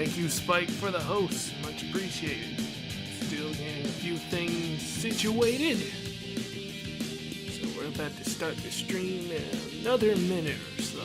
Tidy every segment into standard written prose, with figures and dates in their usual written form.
Thank you, Spike, for the host. Much appreciated. Still getting a few things situated. So we're about to start the stream in another minute or so.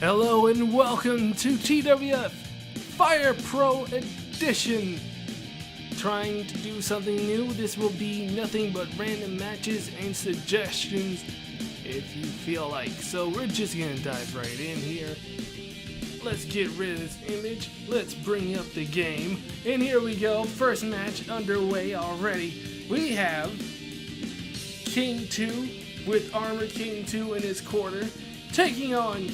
Hello and welcome to TWF Fire Pro Edition. Trying to do something new. This will be nothing but random matches and suggestions if you feel like. So we're just gonna dive right in here. Let's get rid of this image. Let's bring up the game. And here we go. First match underway already. We have King 2 with Armor King 2 in his corner, taking on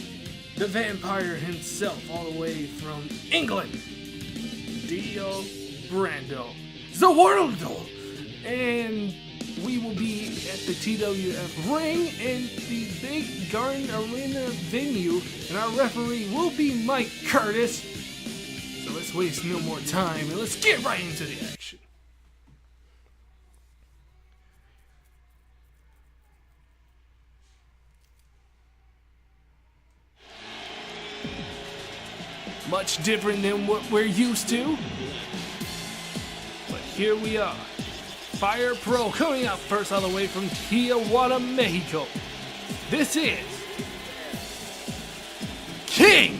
the vampire himself, all the way from England, Dio Brando, the world, and we will be at the TWF ring in the big Garden Arena venue, and our referee will be Mike Curtis. So let's waste no more time and let's get right into the action. Much different than what we're used to. But here we are. Fire Pro coming out first all the way from Tijuana, Mexico. This is King.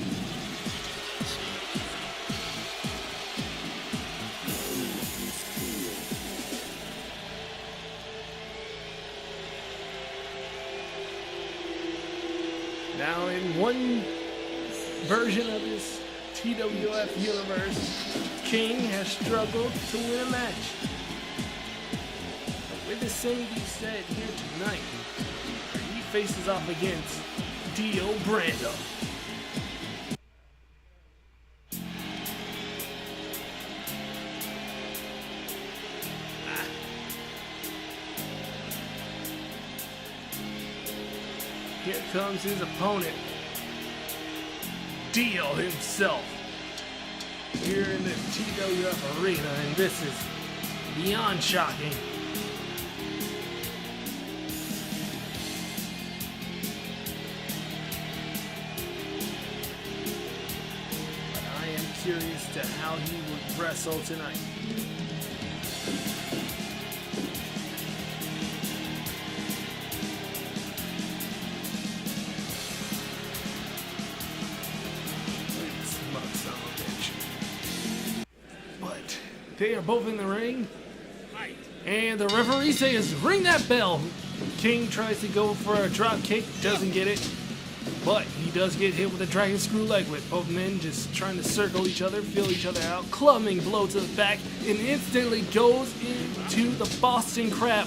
Now in one version of this TWF universe, King has struggled to win a match. But with the same be said here tonight, where he faces off against Dio Brando. Here comes his opponent, Dio himself, here in the TWF arena, and this is beyond shocking. But I am curious to how he would wrestle tonight. They are both in the ring, and the referee says, ring that bell. King tries to go for a drop kick, doesn't get it, but he does get hit with a dragon screw leg whip. Both men just trying to circle each other, feel each other out, clubbing blow to the back, and instantly goes into the Boston Crab.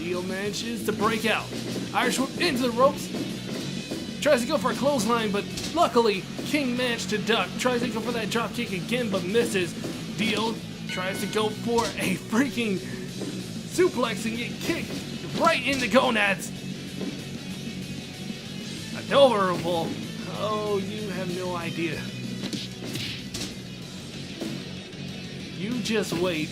Dio manages to break out. Irish whip into the ropes. Tries to go for a clothesline, but luckily King managed to duck. Tries to go for that drop kick again, but misses. Dio tries to go for a freaking suplex and get kicked right in the gonads. Adorable. Oh, you have no idea. You just wait.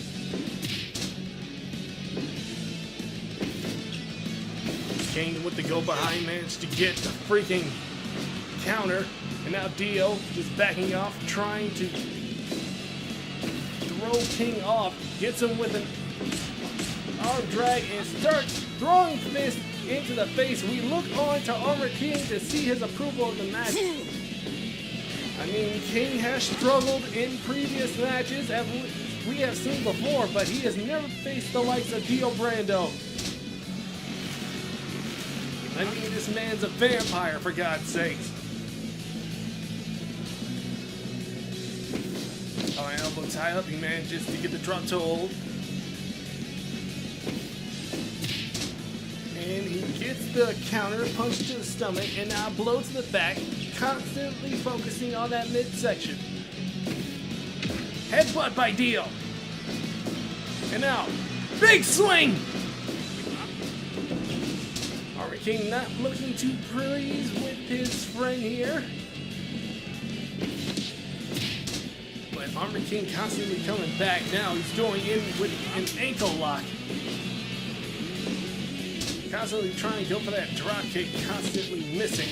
King with the go behind managed to get the freaking counter, and now Dio just backing off, trying to throw King off. Gets him with an arm drag and starts throwing fists into the face. We look on to Armor King to see his approval of the match. I mean, King has struggled in previous matches, as we have seen before, but he has never faced the likes of Dio Brando. I mean, this man's a vampire, for God's sakes. Oh, an elbow tie up. He manages to get the drop toe hold. And he gets the counter, punch to the stomach, and now blow to the back, constantly focusing on that midsection. Headbutt by Dio. And now, big swing! Armor King not looking too pleased with his friend here. But Armor King constantly coming back now. He's going in with an ankle lock. Constantly trying to go for that drop kick, constantly missing.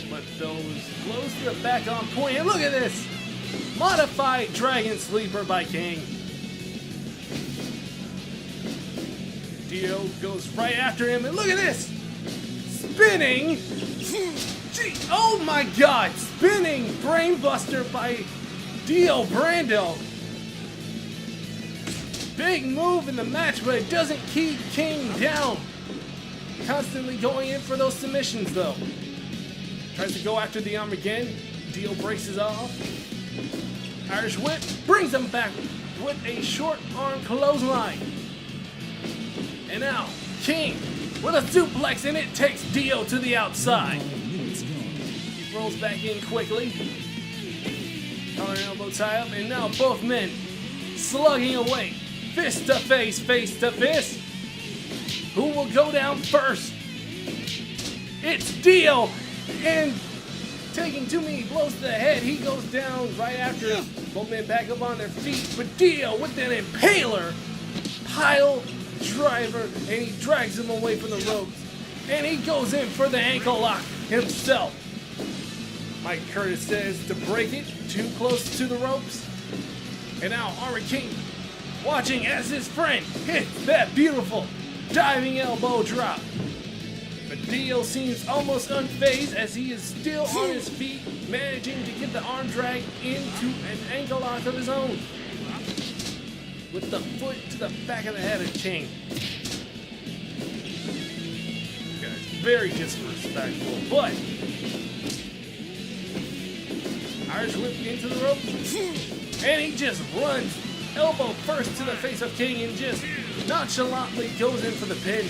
But those blows to the back on point. And look at this! Modified Dragon Sleeper by King. Dio goes right after him, and look at this! Spinning! Gee, oh my God! Spinning Brainbuster by Dio Brando. Big move in the match, but it doesn't keep King down. Constantly going in for those submissions, though. Tries to go after the arm again. Dio braces off. Irish whip brings him back with a short arm clothesline. And now, King with a suplex, and it takes Dio to the outside. He rolls back in quickly. Collar and elbow tie up, and now both men slugging away. Fist to face to fist. Who will go down first? It's Dio, and taking too many blows to the head, he goes down right after both men back up on their feet. But Dio with an impaler, pile driver, and he drags him away from the ropes. And he goes in for the ankle lock himself. Mike Curtis says to break it, too close to the ropes. And now Armor King watching as his friend hits that beautiful diving elbow drop. But Dio seems almost unfazed as he is still on his feet, managing to get the arm drag into an ankle lock of his own. With the foot to the back of the head of King. Guys, very disrespectful, but Irish whip into the ropes, and he just runs elbow first to the face of King and just nonchalantly goes in for the pin.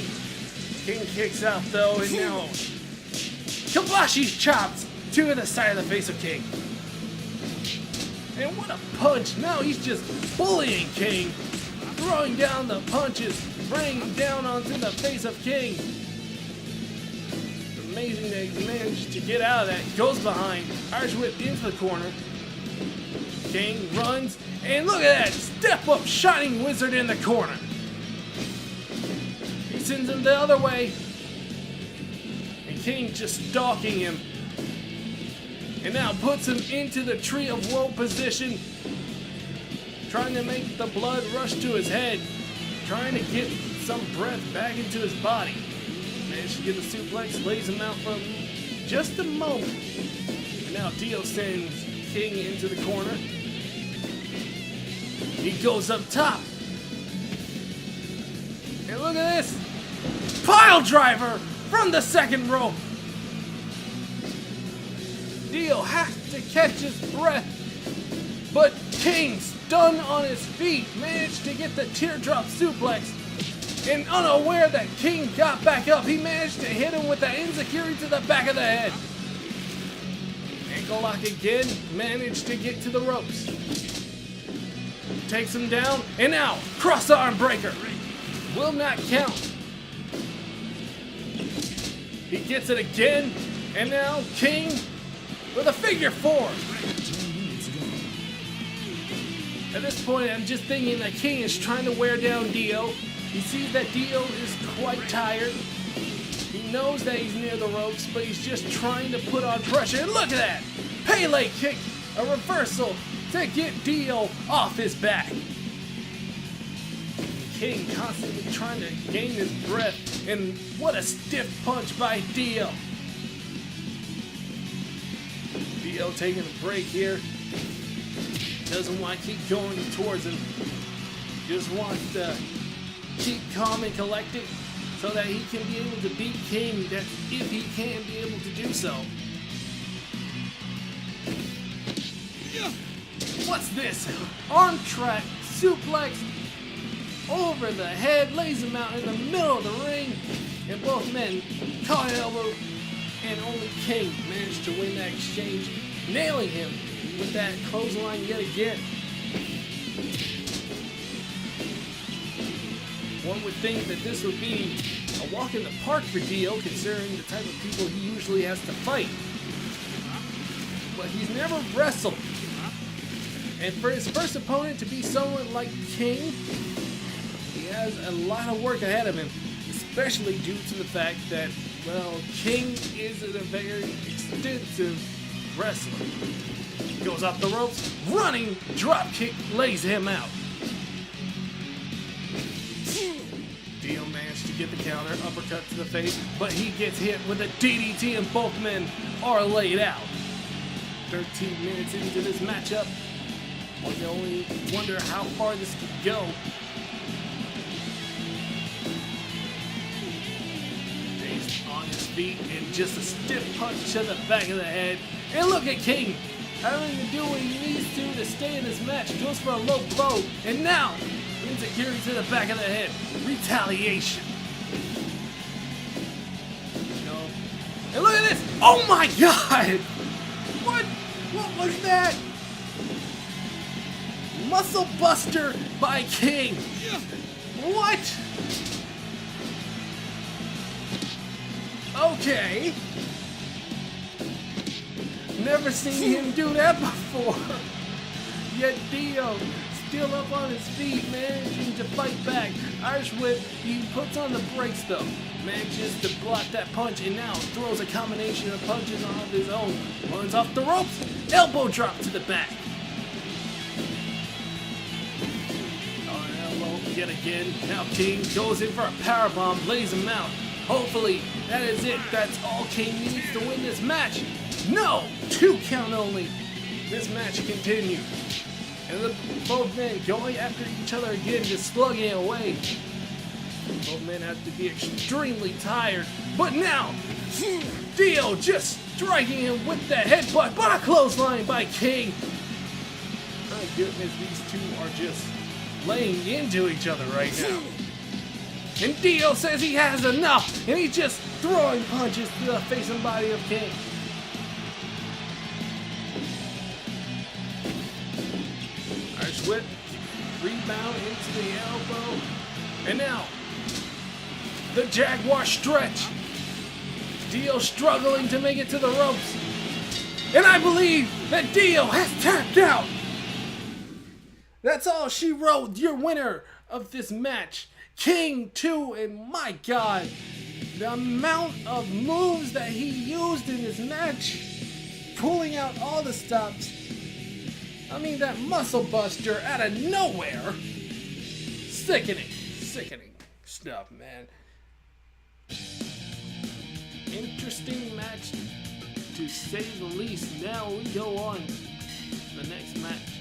King kicks out though, and now Kobashi chops to the side of the face of King. And what a punch! Now he's just bullying King, throwing down the punches, bringing down onto the face of King. Amazing that he managed to get out of that. Goes behind, Irish whip into the corner. King runs, and look at that! Step up Shining Wizard in the corner. He sends him the other way. And King just stalking him. And now puts him into the Tree of Woe position, trying to make the blood rush to his head, trying to get some breath back into his body. Managed to get the suplex, lays him out for just a moment. And now Dio sends King into the corner. He goes up top. And look at this! Pile driver from the second rope. Dio has to catch his breath, but King, stunned on his feet, managed to get the teardrop suplex And unaware that King got back up, he managed to hit him with the enziguri to the back of the head. Ankle lock again, managed to get to the ropes. Takes him down, and now cross arm breaker. Will not count. He gets it again, and now King with a figure four. At this point, I'm just thinking that King is trying to wear down Dio. He sees that Dio is quite tired. He knows that he's near the ropes, but he's just trying to put on pressure. And look at that! Pele kick, a reversal to get Dio off his back. King constantly trying to gain his breath, and what a stiff punch by Dio. Dio taking a break here. Doesn't want to keep going towards him. Just wants to keep calm and collected so that he can be able to beat King, that if he can be able to do so. What's this? Arm track, suplex, over the head, lays him out in the middle of the ring, and both men caught an elbow, and only King managed to win that exchange, nailing him with that clothesline yet again. One would think that this would be a walk in the park for Dio, considering the type of people he usually has to fight. But he's never wrestled. And for his first opponent to be someone like King, he has a lot of work ahead of him, especially due to the fact that, well, King is a very extensive wrestler. Goes off the ropes, running drop kick, lays him out. Dio managed to get the counter, uppercut to the face, but he gets hit with a DDT and both men are laid out. 13 minutes into this matchup, one can only wonder how far this could go. He's on his feet and just a stiff punch to the back of the head. And look at King having to do what he needs to stay in this match. Goes for a low blow, and now enziguri to the back of the head. Retaliation. And look at this! Oh my God! What was that? Muscle Buster by King. What? Okay. Never seen him do that before. Yet Dio still up on his feet, managing to fight back. Irish Whip, he puts on the brakes though. Manages to block that punch and now throws a combination of punches on his own. Runs off the ropes, elbow drop to the back. Yet again, now King goes in for a powerbomb, lays him out. Hopefully, that is it. That's all King needs to win this match. No! 2 count only. This match continues. And both men going after each other again, just slugging it away. Both men have to be extremely tired. But now, Dio just striking him with the headbutt, but a clothesline by King. My goodness, these two are just laying into each other right now. And Dio says he has enough, and he's just throwing punches to the face and body of King. Irish Whip, rebound into the elbow, and now the Jaguar stretch. Dio struggling to make it to the ropes, and I believe that Dio has tapped out. That's all she wrote. Your winner of this match, King 2, and my God, the amount of moves that he used in this match, pulling out all the stops. I mean, that muscle buster out of nowhere. Sickening stuff, man. Interesting match, to say the least. Now we go on to the next match.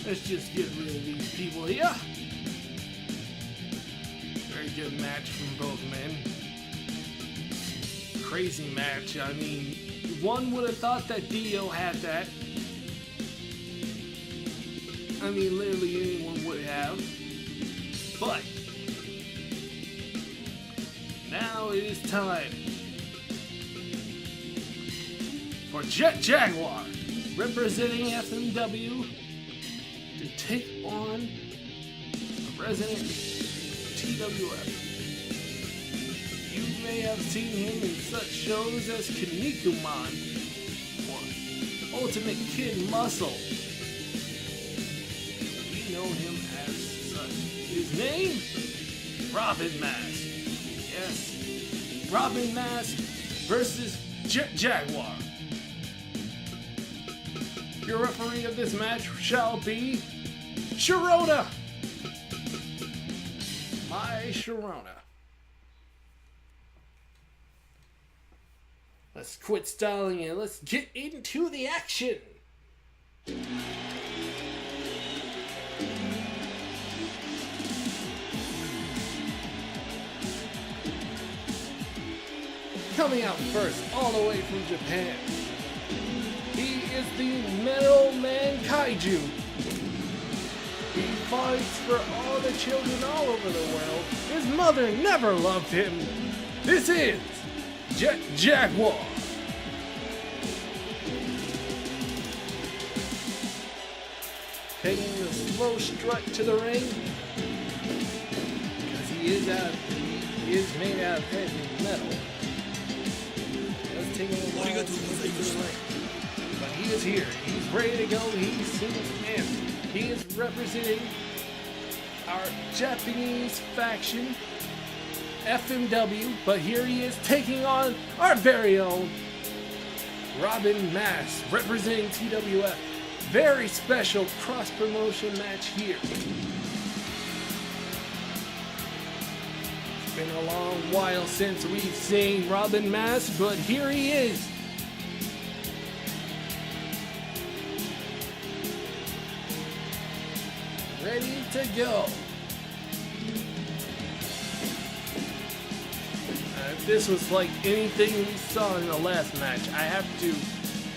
Let's just get rid of these people here. Very good match from both men. Crazy match. I mean, one would have thought that Dio had that. I mean, literally anyone would have. But now it is time for Jet Jaguar, representing FMW, to take on the resident TWF. You may have seen him in such shows as Kinnikuman or Ultimate Kid Muscle. We know him as such. His name? Robin Mask. Yes, Robin Mask versus Jet Jaguar. Your referee of this match shall be Sharona. My Sharona. Let's quit stalling and let's get into the action. Coming out first, all the way from Japan, he is the Metal Man Kaiju. He fights for all the children all over the world. His mother never loved him. This is Jet Jaguar. Taking a slow strut to the ring, because he is made out of heavy metal. Let's take a while to the ring. But he is here. He's ready to go. He's seen him. He is representing our Japanese faction, FMW, but here he is taking on our very own Robin Mask, representing TWF. Very special cross-promotion match here. It's been a long while since we've seen Robin Mask, but here he is. Ready to go. If this was like anything we saw in the last match, I have to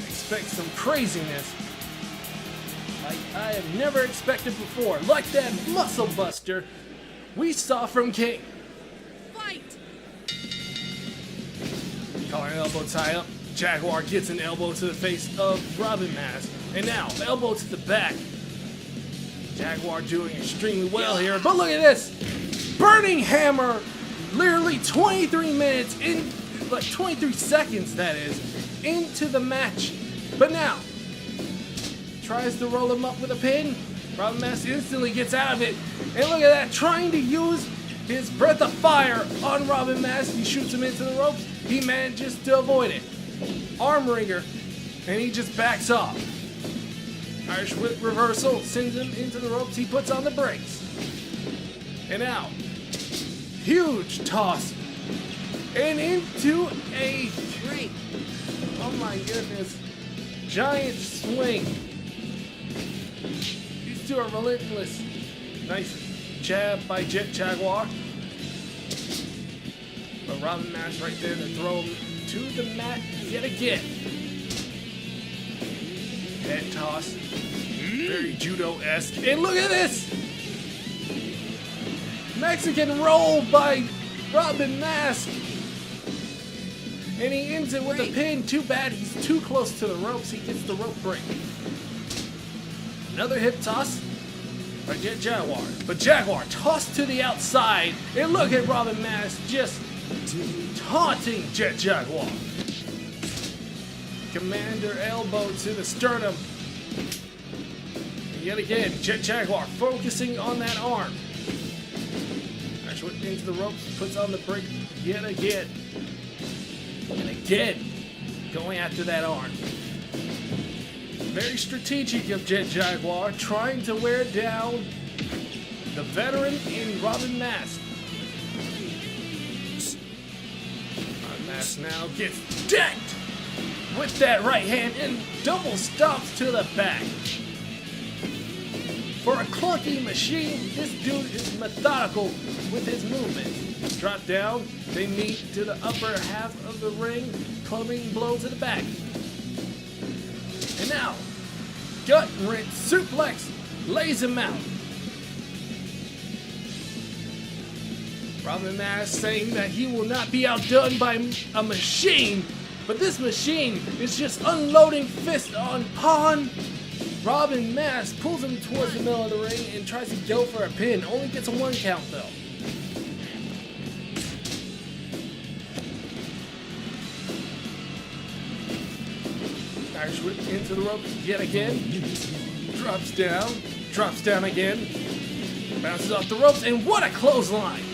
expect some craziness like I have never expected before, like that muscle buster we saw from King. Fight! Collar elbow tie up. Jaguar gets an elbow to the face of Robin Mask, and now elbow to the back. Jaguar doing extremely well here, but look at this! Burning Hammer, literally 23 minutes, like 23 seconds that is, into the match. But now, tries to roll him up with a pin. Robin Mask instantly gets out of it. And look at that, trying to use his breath of fire on Robin Mask. He shoots him into the ropes. He manages to avoid it. Arm wringer, and he just backs off. Irish whip reversal sends him into the ropes. He puts on the brakes. And now, huge toss. And into a drink. Oh my goodness. Giant swing. These two are relentless. Nice jab by Jet Jaguar. But Robin Mask right there to throw him to the mat yet again. Head toss. Very judo-esque. And look at this! Mexican roll by Robin Mask. And he ends it with a pin. Too bad he's too close to the ropes. He gets the rope break. Another hip toss by Jet Jaguar. But Jaguar tossed to the outside. And look at Robin Mask just taunting Jet Jaguar. Commander elbow to the sternum. And yet again, Jet Jaguar focusing on that arm. Actually into the ropes, puts on the brake yet again. And again, going after that arm. Very strategic of Jet Jaguar, trying to wear down the veteran in Robin Mask. Robin Mask now gets decked with that right hand and double stomps to the back. For a clunky machine, this dude is methodical with his movement. Drop down, they meet to the upper half of the ring, clubbing blow to the back. And now, gut wrench suplex lays him out. Robin Mask saying that he will not be outdone by a machine, but this machine is just unloading fist on pawn. Robin Mask pulls him towards the middle of the ring and tries to go for a pin. Only gets a 1 count though. Irish whip into the ropes yet again. Drops down again. Bounces off the ropes, and what a clothesline!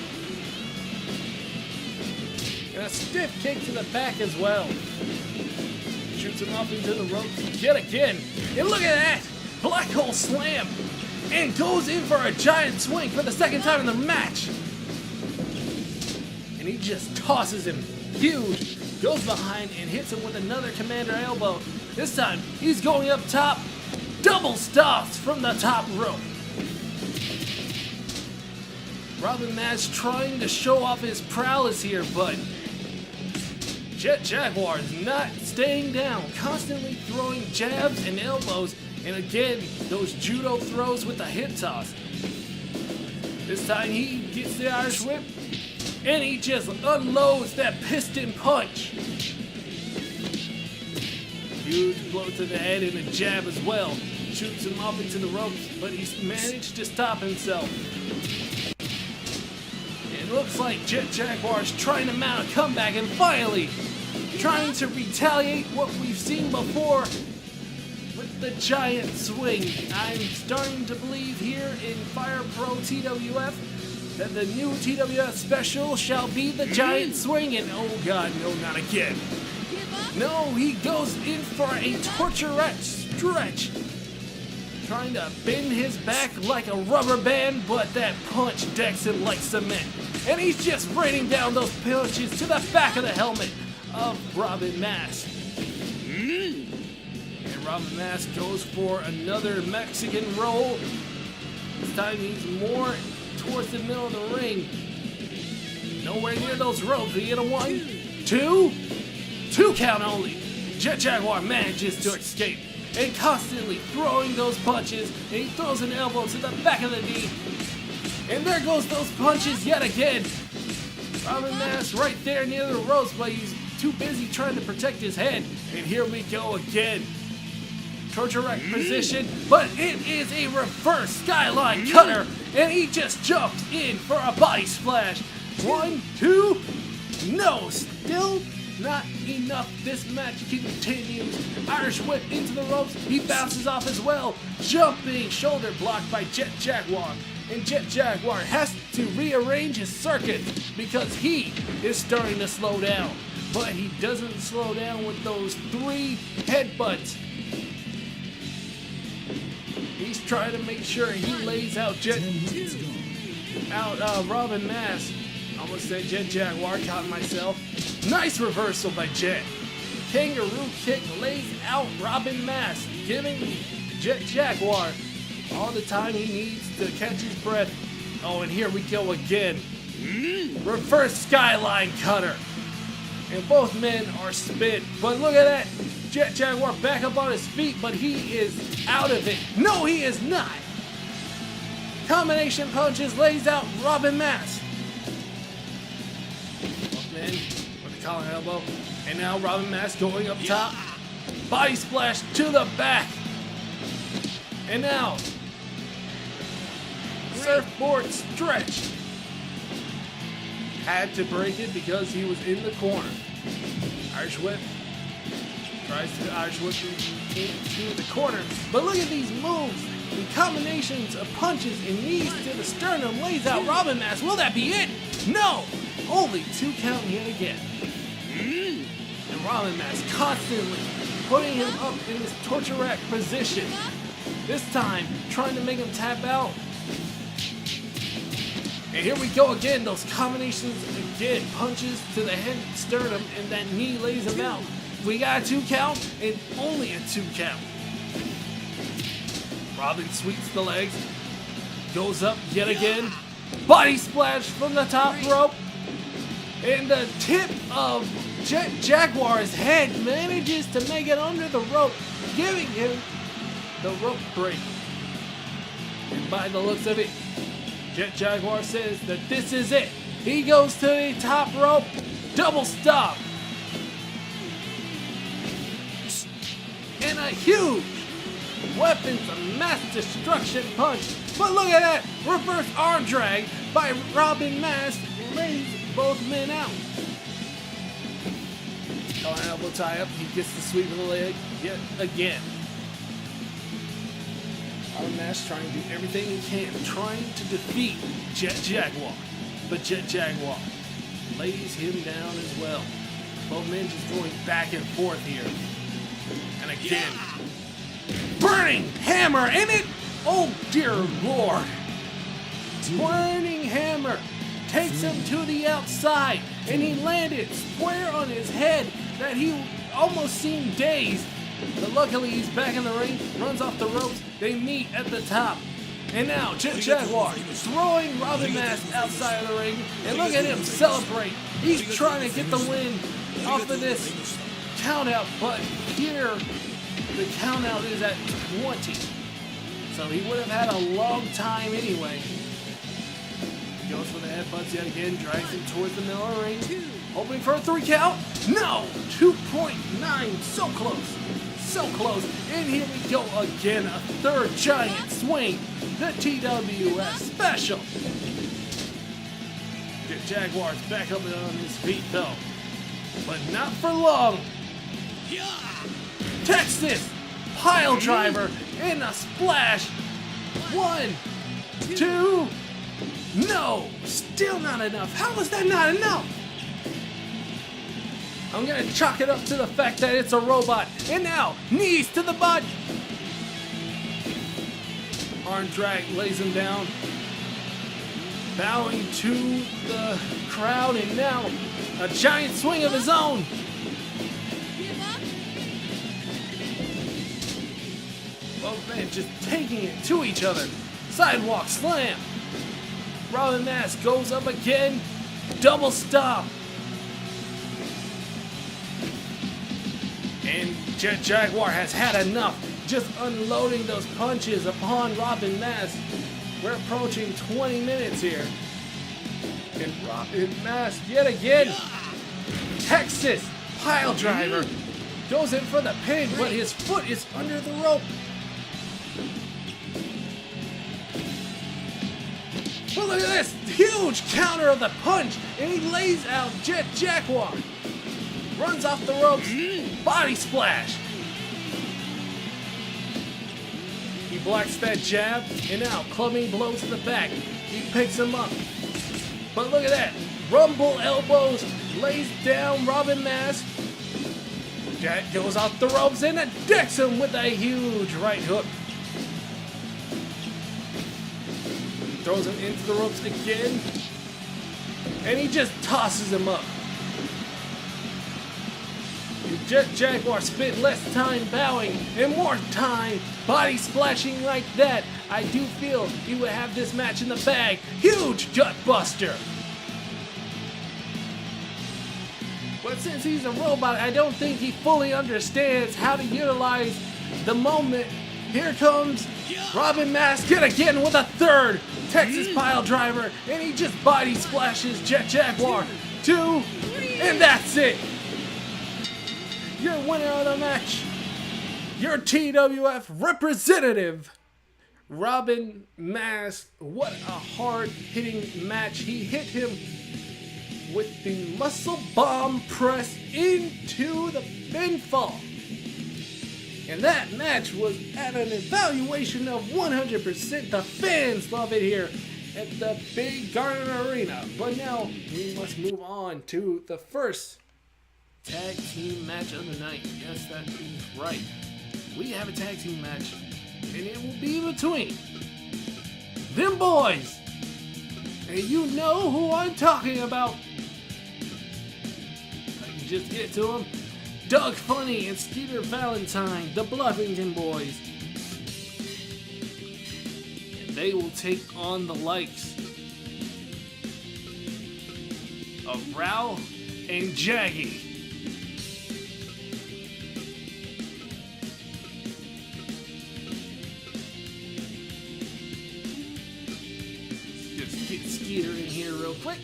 And a stiff kick to the back as well. Shoots him off into the ropes yet again. And look at that! Black hole slam! And goes in for a giant swing for the second time in the match. And he just tosses him. Huge. Goes behind and hits him with another commander elbow. This time, he's going up top. Double stops from the top rope. Robin Mask trying to show off his prowess here, but Jet Jaguar is not staying down, constantly throwing jabs and elbows, and again, those judo throws with the hip toss. This time he gets the Irish whip, and he just unloads that piston punch. Huge blow to the head and a jab as well. Shoots him off into the ropes, but he's managed to stop himself. It looks like Jet Jaguar's trying to mount a comeback and finally trying to retaliate what we've seen before with the giant swing. I'm starting to believe here in Fire Pro TWF that the new TWF special shall be the giant swing, and oh god, no, not again. No, he goes in for a torturette stretch. Trying to bend his back like a rubber band, but that punch decks him like cement. And he's just raining down those punches to the back of the helmet of Robin Mask. And Robin Mask goes for another Mexican roll. This time he's more towards the middle of the ring. Nowhere near those ropes. We get a 1, 2, 2 count only. Jet Jaguar manages to escape and constantly throwing those punches, and he throws an elbow to the back of the knee. And there goes those punches yet again. Robin Mask right there near the ropes, but he's too busy trying to protect his head. And here we go again. Torture rack position, but it is a reverse skyline cutter, and he just jumps in for a body splash. 1, 2, no, still not enough. This match continues. Irish whip into the ropes. He bounces off as well. Jumping shoulder block by Jet Jaguar. And Jet Jaguar has to rearrange his circuit because he is starting to slow down. But he doesn't slow down with those 3 headbutts. He's trying to make sure he lays out Robin Mask. Almost said Jet Jaguar, caught myself. Nice reversal by Jet. Kangaroo kick lays out Robin Mask, giving Jet Jaguar all the time he needs to catch his breath. Oh, and here we go again. Reverse skyline cutter. And both men are spit. But look at that. Jet Jaguar back up on his feet, but he is out of it. No, he is not. Combination punches lays out Robin Mask. Both men with the collar elbow. And now Robin Mask going up top. Body splash to the back. And now surfboard stretch. Had to break it because he was in the corner. Irish whip. Tries to Irish whip into the corner. But look at these moves. The combinations of punches and knees to the sternum lays out Robin Mask. Will that be it? No! Only 2 count yet again. And Robin Mask constantly putting him up in this torture rack position. This time, trying to make him tap out. And here we go again, those combinations again. Punches to the head, sternum, and that knee lays him out. We got a 2 count, and only a 2 count. Robin sweeps the legs, goes up yet again. Body splash from the top rope. And the tip of Jet Jaguar's head manages to make it under the rope, giving him the rope break. And by the looks of it, Jet Jaguar says that this is it. He goes to the top rope, double stop. And a huge weapons of mass destruction punch. But look at that, reverse arm drag by Robin Mask lays both men out. Oh, an elbow tie up, he gets the sweep of the leg yet again. Robin Mask trying to do everything he can, trying to defeat Jet Jaguar. But Jet Jaguar lays him down as well. Both men just going back and forth here. And again, burning hammer in it. Oh dear Lord. Burning hammer takes him to the outside, and he landed square on his head that he almost seemed dazed. But luckily he's back in the ring, runs off the ropes, they meet at the top. And now Jet Jaguar throwing Robin Mask outside of the ring, and look at him celebrate. He's trying to get the win off of this count out, but here the count out is at 20. So he would have had a long time anyway. Goes for the headbutts yet again, drags him towards the middle of the ring, hoping for a 3 count. No! 2.9, so close. So close. And here we go again, a third giant swing. The TWF special. The Jaguar's back up on his feet though. But not for long. Texas pile driver and a splash. 1, 2. No, still not enough. How was that not enough? I'm gonna chalk it up to the fact that it's a robot. And now, knees to the butt. Arm drag lays him down. Bowing to the crowd, and now a giant swing of his own. Both men just taking it to each other. Sidewalk slam. Robin Mask goes up again. Double stop. And Jet Jaguar has had enough. Just unloading those punches upon Robin Mask. We're approaching 20 minutes here. And Robin Mask yet again. Texas pile driver. Goes in for the pin, but his foot is under the rope. But look at this huge counter of the punch, and he lays out Jet Jaguar. Runs off the ropes, body splash. He blocks that jab, and now clubbing blow to the back. He picks him up. But look at that, rumble elbows, lays down Robin Mask. Jet goes off the ropes and decks him with a huge right hook. Throws him into the ropes again, and he just tosses him up. Jet Jaguar spent less time bowing and more time body splashing like that. I do feel he would have this match in the bag. Huge gut buster. But since he's a robot, I don't think he fully understands how to utilize the moment. Here comes Robin Mask yet again with a third Texas pile driver, and he just body splashes Jet Jaguar. 2, and that's it. Your winner of the match, your TWF representative, Robin Mask. What a hard-hitting match. He hit him with the muscle bomb press into the pinfall. And that match was at an evaluation of 100%. The fans love it here at the Big Garden Arena. But now we must move on to the first tag team match of the night. Yes, that is right. We have a tag team match, and it will be between them boys. And you know who I'm talking about. I can just get to them. Doug Funny and Skeeter Valentine, the Bluffington Boys. And they will take on the likes of Rao and Jaggy. quick.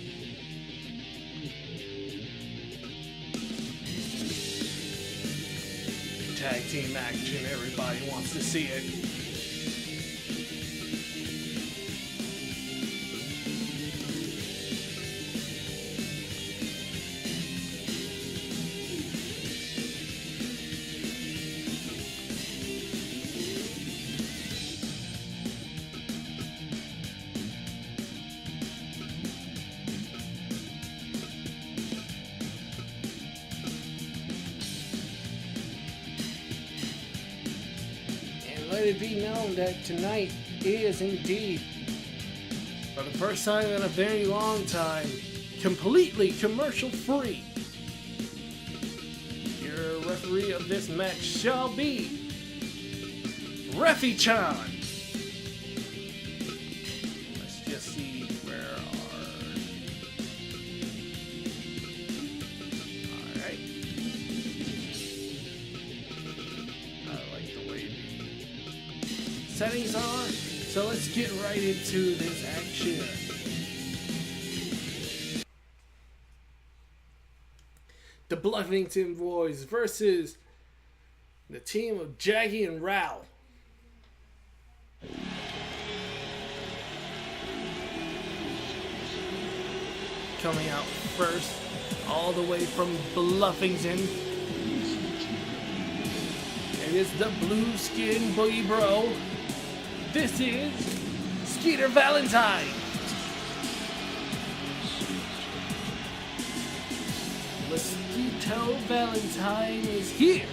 Tag team action, everybody wants to see it. Let it be known that tonight is indeed, for the first time in a very long time, completely commercial free. Your referee of this match shall be Refi-chan. Let's just see where Alright. I like the way settings are, so let's get right into this action. The Bluffington Boys versus the team of Jaggy and Rao. Coming out first, all the way from Bluffington. It is the Blue Skin Boogie Bro. This is Skeeter Valentine. Mosquito Valentine is here.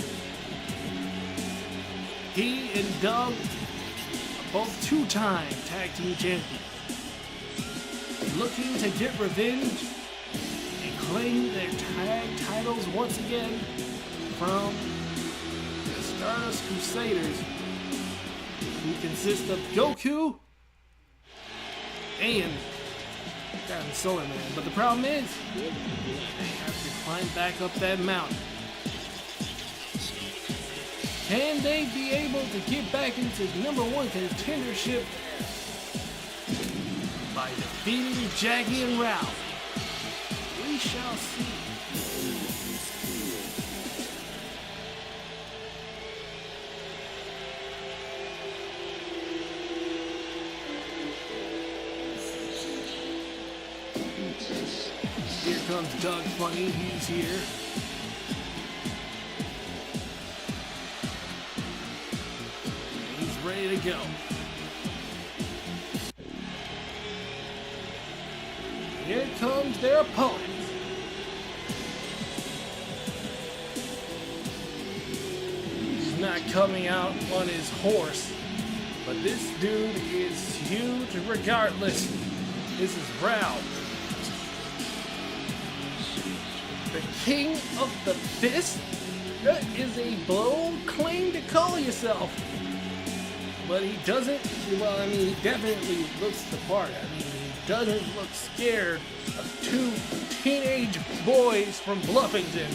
He and Doug are both two-time tag team champions, looking to get revenge and claim their tag titles once again from the Stardust Crusaders, who consist of Goku and Captain Solar Man. But the problem is, they have to climb back up that mountain. Can they be able to get back into #1 contendership by defeating Jaggy and Rao? We shall see. Here comes Doug Funny, he's here. He's ready to go. Here comes their opponent. He's not coming out on his horse, but this dude is huge regardless. This is Rao, the king of the fist. That is a bold claim to call yourself. But he doesn't, well, I mean, he definitely looks the part. I mean, he doesn't look scared of two teenage boys from Bluffington.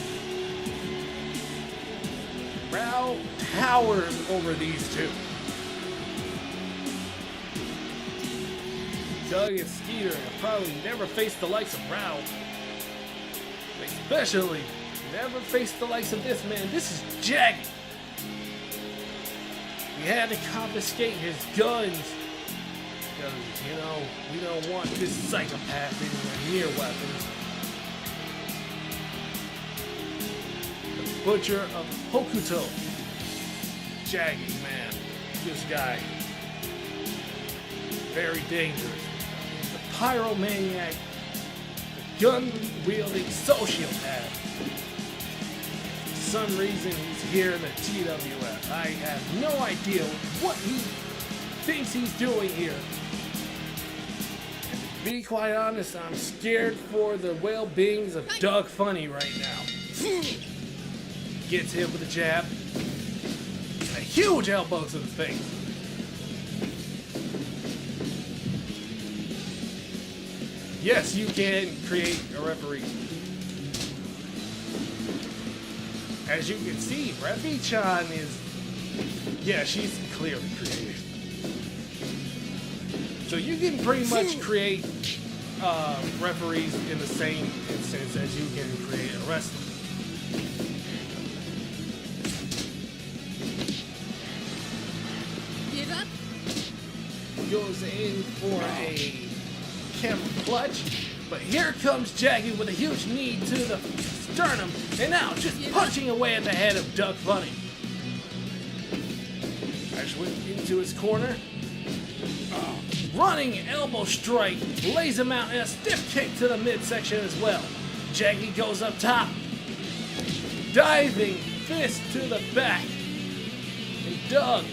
Rao towers over these two. Doug and Skeeter have probably never faced the likes of Rao. Especially never faced the likes of this man. This is Jaggy. We had to confiscate his guns because, you know, we don't want this psychopath anywhere near weapons. The Butcher of Hokuto. Jaggy, man. This guy. Very dangerous. The pyromaniac. Gun-wielding sociopath. For some reason, he's here in the TWF. I have no idea what he thinks he's doing here. And to be quite honest, I'm scared for the well-beings of Doug Funny right now. Gets hit with a jab. A huge elbow to the face. Yes, you can create a referee. As you can see, Refi-chan is, yeah, she's clearly created. So you can pretty much create referees in the same instance as you can create a wrestler. Goes in for a camera clutch, but here comes Jackie with a huge knee to the sternum, and now just punching away at the head of Doug Funny. Actually into his corner. Running elbow strike, lays him out, and a stiff kick to the midsection as well. Jackie goes up top. Diving fist to the back. And Doug,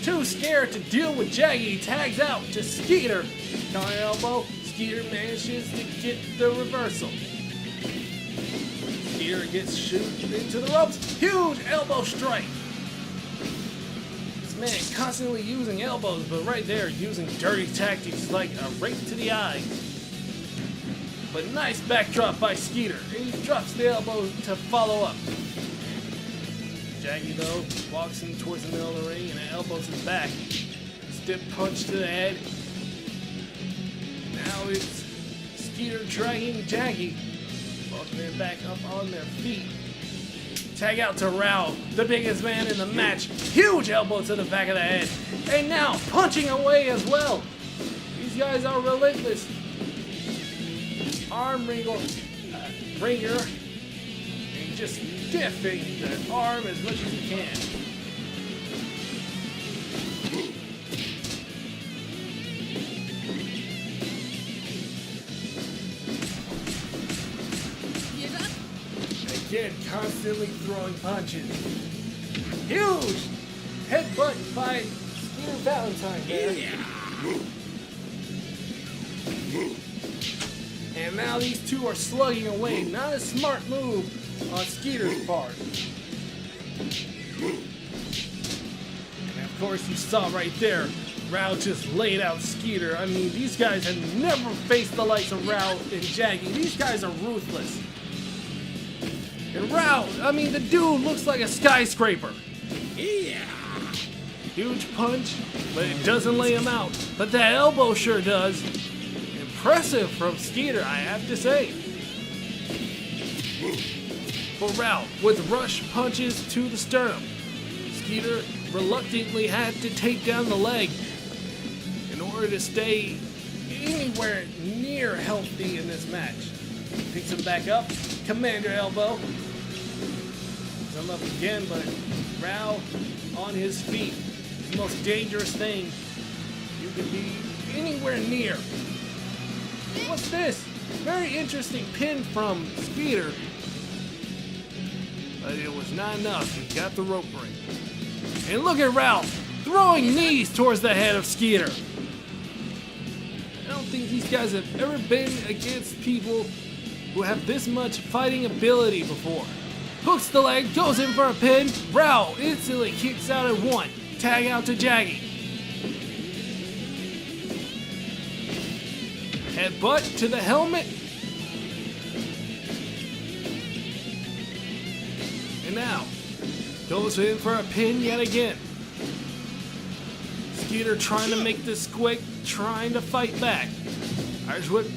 too scared to deal with Jackie, tags out to Skeeter. Counter elbow, Skeeter manages to get the reversal. Skeeter gets shooted into the ropes. Huge elbow strike. This man constantly using elbows, but right there using dirty tactics like a rake to the eye. But nice backdrop by Skeeter. And he drops the elbow to follow up. Jackie, though, walks in towards the middle of the ring and elbows him back. Stiff punch to the head. Now it's Skeeter dragging Jackie. Both men back up on their feet. Tag out to Rao, the biggest man in the match. Huge elbow to the back of the head. And now punching away as well. These guys are relentless. Arm ringer. And just stiffing the arm as much as he can. Again, constantly throwing punches. Huge headbutt by Skeeter Valentine there. And now these two are slugging away. Not a smart move on Skeeter's part. And of course you saw right there, Rao just laid out Skeeter. I mean, these guys have never faced the likes of Rao and Jackie. These guys are ruthless. And Rao, I mean, the dude looks like a skyscraper. Huge punch, but it doesn't lay him out. But that elbow sure does. Impressive from Skeeter, I have to say. For Rao, with rush punches to the sternum. Skeeter reluctantly had to take down the leg in order to stay anywhere near healthy in this match. Picks him back up, commander elbow. Picks him up again, but Rao on his feet. The most dangerous thing you can be anywhere near. What's this? Very interesting pin from Skeeter. But it was not enough. He got the rope break. And look at Ralph throwing knees towards the head of Skeeter. I don't think these guys have ever been against people who have this much fighting ability before. Hooks the leg, goes in for a pin. Ralph instantly kicks out at one. Tag out to Jackie. Headbutt to the helmet. And now, goes in for a pin yet again. Skeeter trying to make this quick, trying to fight back. Irish Whip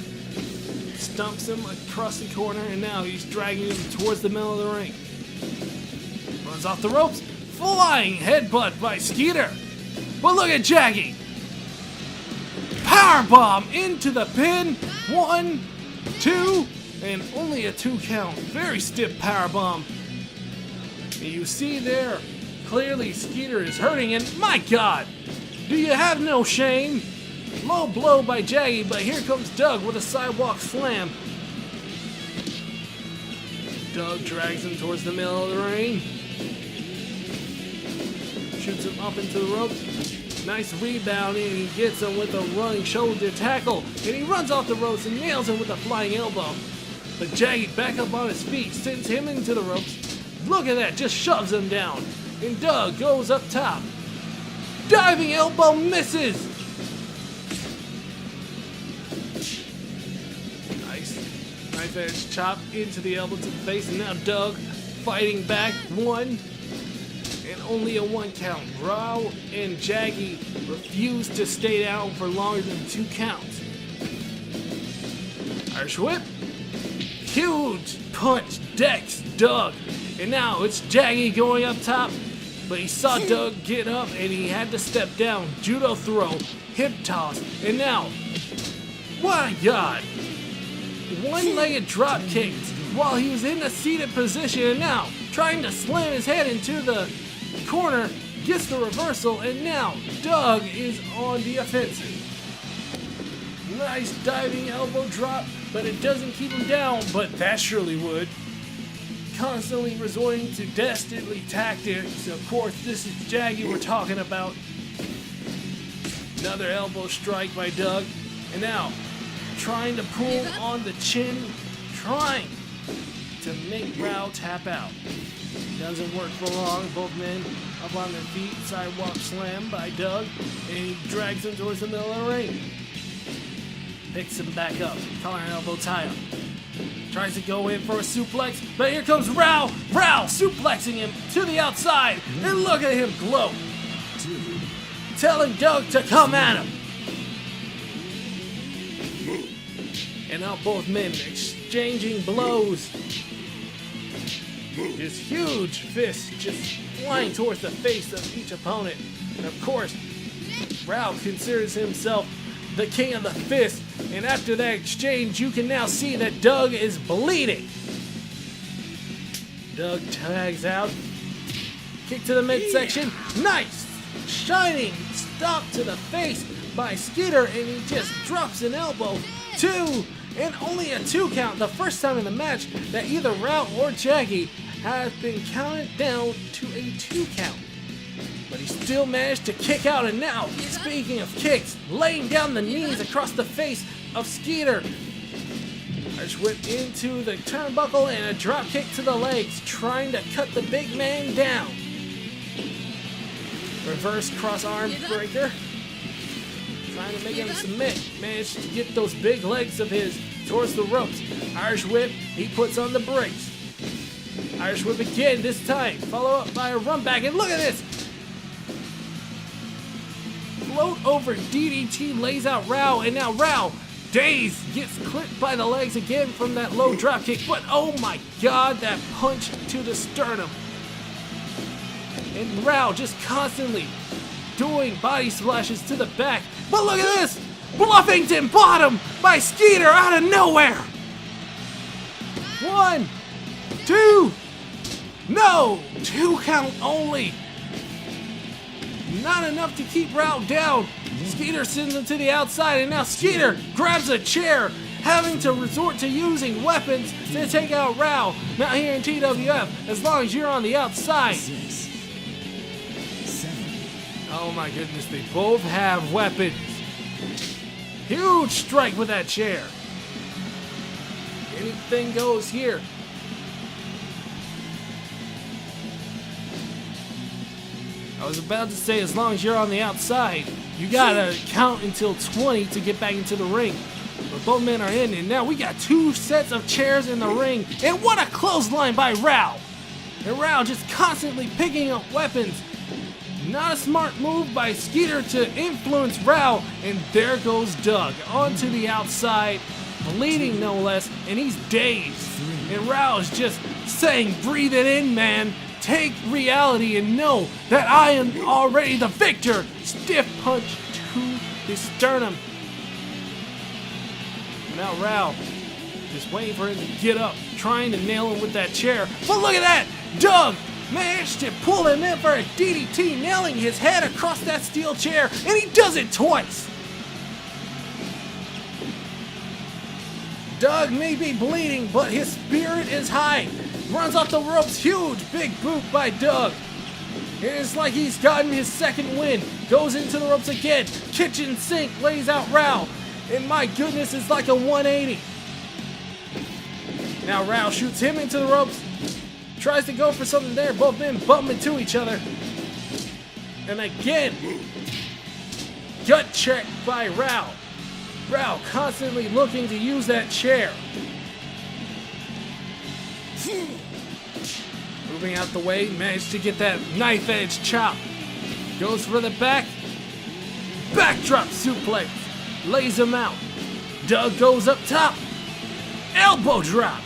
stumps him across the corner, and now he's dragging him towards the middle of the ring. Runs off the ropes. Flying headbutt by Skeeter. But look at Jackie. Powerbomb into the pin. 1, 2, and only a 2 count. Very stiff powerbomb. You see there, clearly Skeeter is hurting, and my God, do you have no shame? Low blow by Jackie, but here comes Doug with a sidewalk slam. Doug drags him towards the middle of the ring. Shoots him up into the ropes. Nice rebound, and he gets him with a running shoulder tackle. And he runs off the ropes and nails him with a flying elbow. But Jackie, back up on his feet, sends him into the ropes. Look at that, just shoves him down. And Doug goes up top. Diving elbow misses. Nice knife edge chop into the elbow to the face. And now Doug fighting back. 1. And only a 1 count. Rao and Jackie refuse to stay down for longer than 2 counts. Irish whip. Huge punch, decks Doug. And now it's Jaggy going up top. But he saw Doug get up and he had to step down. Judo throw, hip toss. And now, my God. One-legged drop kick while he was in a seated position. And now, trying to slam his head into the corner. Gets the reversal. And now, Doug is on the offensive. Nice diving elbow drop, but it doesn't keep him down, but that surely would. Constantly resorting to dastardly tactics. Of course, this is Jaggy we're talking about. Another elbow strike by Doug. And now, trying to pull on the chin, trying to make Rao tap out. Doesn't work for long. Both men up on their feet. Sidewalk slam by Doug, and he drags him towards the middle of the ring. Picks him back up. Collar and elbow tie up. Tries to go in for a suplex, but here comes Rao. Rao suplexing him to the outside. And look at him gloat. Telling Doug to come at him. And now both men exchanging blows. His huge fist just flying towards the face of each opponent. And of course, Rao considers himself the king of the fist, and after that exchange, you can now see that Doug is bleeding. Doug tags out, kick to the midsection, nice, shining stop to the face by Skeeter, and he just drops an elbow, 2, and only a 2 count, the first time in the match that either Rao or Jaggy has been counted down to a 2 count. But he still managed to kick out, and now, speaking of kicks, laying down the knees across the face of Skeeter. Irish whip into the turnbuckle and a drop kick to the legs, trying to cut the big man down. Reverse cross arm breaker, trying to make him submit. Managed to get those big legs of his towards the ropes. Irish whip, he puts on the brakes. Irish whip again, this time, follow up by a run back, and look at this! Float over DDT, lays out Rao, and now Rao, dazed, gets clipped by the legs again from that low drop kick, but oh my God, that punch to the sternum. And Rao just constantly doing body splashes to the back, but look at this! Bluffington bottom by Skeeter out of nowhere! 1, 2, no! 2 count only! Not enough to keep Rao down. Skeeter sends him to the outside, and now Skeeter grabs a chair, having to resort to using weapons to take out Rao. Now here in TWF, as long as you're on the outside. 6, 7. Oh my goodness, they both have weapons. Huge strike with that chair. Anything goes here. I was about to say, as long as you're on the outside, you gotta count until 20 to get back into the ring. But both men are in, and now we got 2 sets of chairs in the ring. And what a clothesline by Rao! And Rao just constantly picking up weapons. Not a smart move by Skeeter to influence Rao. And there goes Doug onto the outside, bleeding no less, and he's dazed. And Rao is just saying, breathe it in, man. Take reality and know that I am already the victor. Stiff punch to the sternum. Now Rao just waiting for him to get up, trying to nail him with that chair. But look at that! Doug managed to pull him in for a DDT, nailing his head across that steel chair, and he does it twice. Doug may be bleeding, but his spirit is high. Runs off the ropes, huge big boot by Doug. It's like he's gotten his second win. Goes into the ropes again. Kitchen sink, lays out Rao. And my goodness, it's like a 180. Now Rao shoots him into the ropes. Tries to go for something there. Both men bump into each other. And again, gut check by Rao. Rao constantly looking to use that chair. Moving out the way, managed to get that knife edge chop. Goes for the back. Backdrop suplex. Lays him out. Doug goes up top. elbow drop.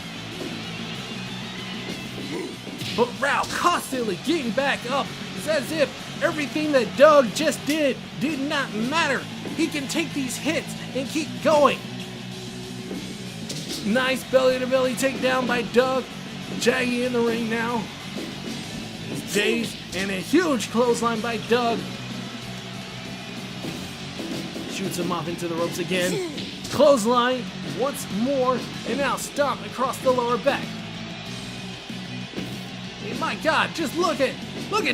But Rao constantly getting back up. It's as if everything that Doug just did not matter. He can take these hits and keep going. Nice belly-to-belly takedown by Doug. Jaggy in the ring now. He's dazed, and a huge clothesline by Doug. Shoots him off into the ropes again. Clothesline once more, and now stomp across the lower back. Hey, my God, just look at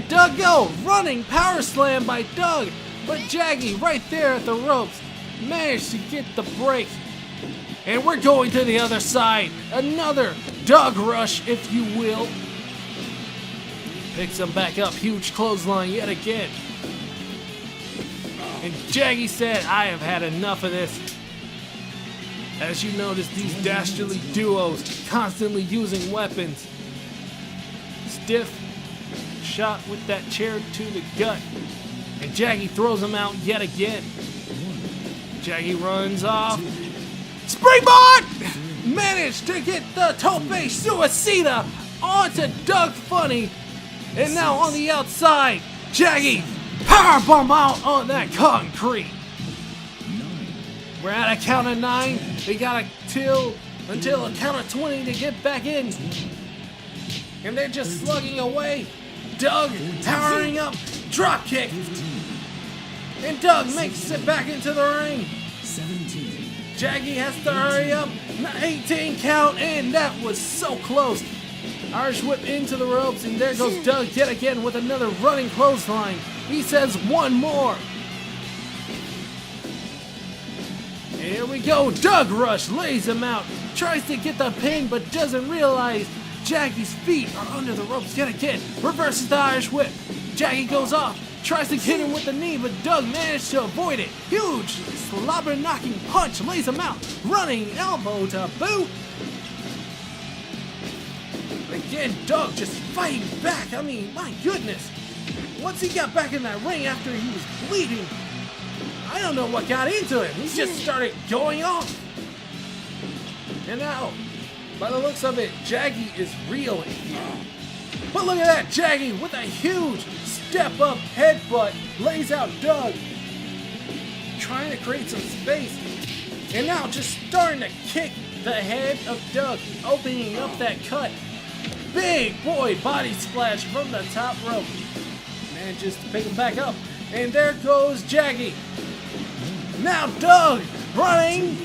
Doug go! Running power slam by Doug, but Jaggy right there at the ropes managed to get the break. And we're going to the other side. Another Doug rush, if you will. Picks him back up, huge clothesline yet again. And Jaggy said, I have had enough of this. As you notice, these dastardly duos constantly using weapons. Stiff shot with that chair to the gut. And Jaggy throws him out yet again. Jaggy runs off. Springboard! Managed to get the tope suicida onto Doug Funny. And now on the outside, Jaggy powerbomb out on that concrete. We're at a count of 9. They got until a count of 20 to get back in. And they're just slugging away. Doug powering up, drop kick. And Doug makes it back into the ring. 17. Jaggy has to hurry up. 18 count, and that was so close. Irish whip into the ropes, and there goes Doug yet again with another running clothesline. He says one more. Here we go. Doug Rush lays him out. Tries to get the pin, but doesn't realize Jaggy's feet are under the ropes yet again. Reverses the Irish whip. Jaggy goes off. Tries to hit him with the knee, but Doug managed to avoid it. Huge slobber knocking punch lays him out. Running elbow to boot. Again, Doug just fighting back. I mean, my goodness. Once he got back in that ring after he was bleeding, I don't know what got into him. He just started going off. And now, by the looks of it, Jaggy is reeling. But look at that, Jaggy with a huge step-up headbutt lays out Doug. Trying to create some space. And now just starting to kick the head of Doug, opening up that cut. Big boy body splash from the top rope. Manages to pick him back up. And there goes Jaggy. Now Doug running.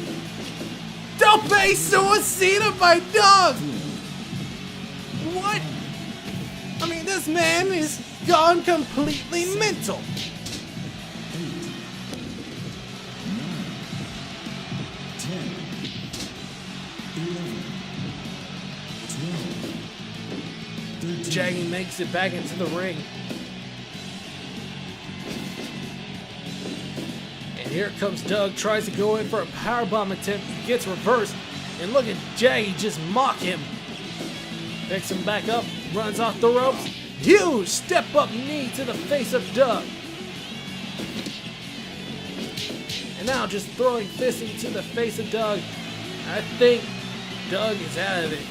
Tope suicida by Doug. What? I mean, this man is gone completely mental. 8, 9, 10, 11, 12, 13. Jaggy makes it back into the ring. And here comes Doug, tries to go in for a powerbomb attempt, gets reversed, and look at Jaggy just mock him. Picks him back up, runs off the ropes. Huge step-up knee to the face of Doug. And now just throwing fists into the face of Doug. I think Doug is out of it.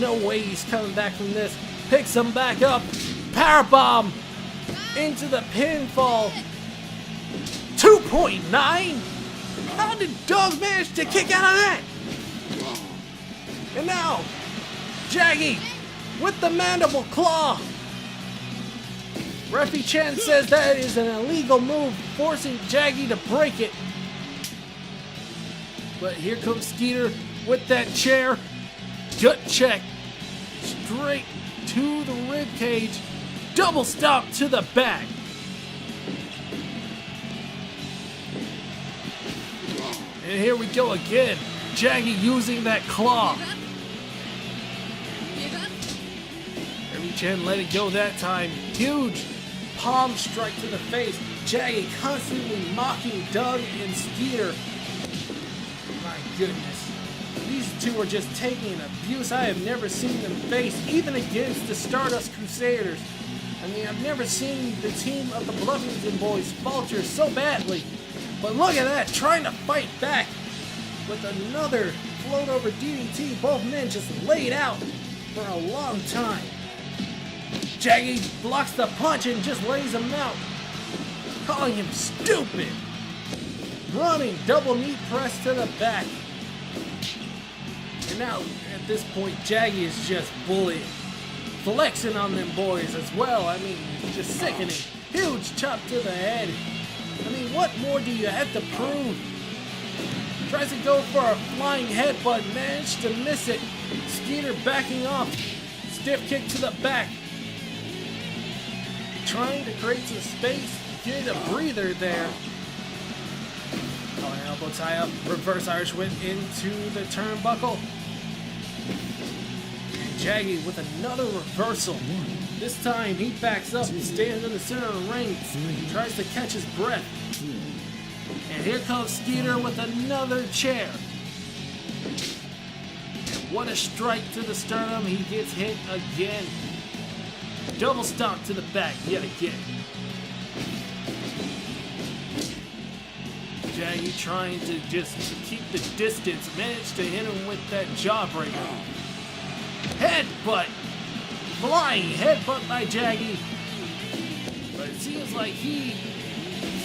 No way he's coming back from this. Picks him back up. Powerbomb into the pinfall. 2.9? How did Doug manage to kick out of that? And now, Jaggy with the mandible claw. Referee Chen says that is an illegal move, forcing Jaggy to break it. But here comes Skeeter with that chair. Gut check. Straight to the rib cage. Double stomp to the back. And here we go again. Jaggy using that claw. Referee Chen let it go that time. Huge palm strike to the face. Jaggy constantly mocking Doug and Skeeter. My goodness. These two are just taking an abuse I have never seen them face, even against the Stardust Crusaders. I mean, I've never seen the team of the Bluffington Boys falter so badly. But look at that, trying to fight back with another float over DDT. Both men just laid out for a long time. Jaggy blocks the punch and just lays him out, calling him stupid. Running double knee press to the back. And now, at this point, Jaggy is just bullying. Flexing on them boys as well. I mean, just sickening. Huge chop to the head. I mean, what more do you have to prove? Tries to go for a flying headbutt, managed to miss it. Skeeter backing off. Stiff kick to the back. Trying to create some space. Get a breather there. Oh, an elbow tie up. Reverse Irish whip into the turnbuckle. And Jaggy with another reversal. This time he backs up, stands in the center of the ring, tries to catch his breath. And here comes Skeeter with another chair. And what a strike to the sternum. He gets hit again. Double stomp to the back yet again. Jaggy trying to just keep the distance, managed to hit him with that jawbreaker. Headbutt! Flying headbutt by Jaggy. But it seems like he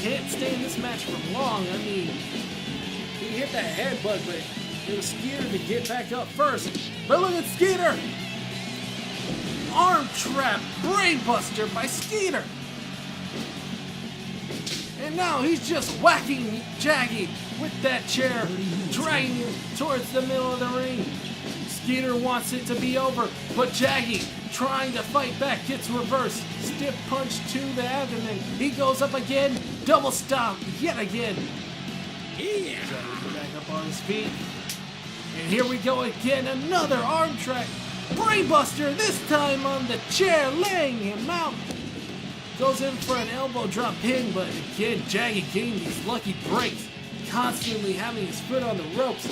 can't stay in this match for long. I mean, he hit that headbutt, but it was Skeeter to get back up first. But look at Skeeter! Arm trap, brainbuster by Skeeter. And now he's just whacking Jaggy with that chair, dragging him towards the middle of the ring. Skeeter wants it to be over, but Jaggy, trying to fight back, gets reversed. Stiff punch to the abdomen. He goes up again, double stomp yet again. Yeah. Jaggy back up on his feet. And here we go again, another arm track. Brainbuster, this time on the chair, laying him out. Goes in for an elbow drop pin, but again, Jaggy getting these lucky breaks, constantly having his foot on the ropes.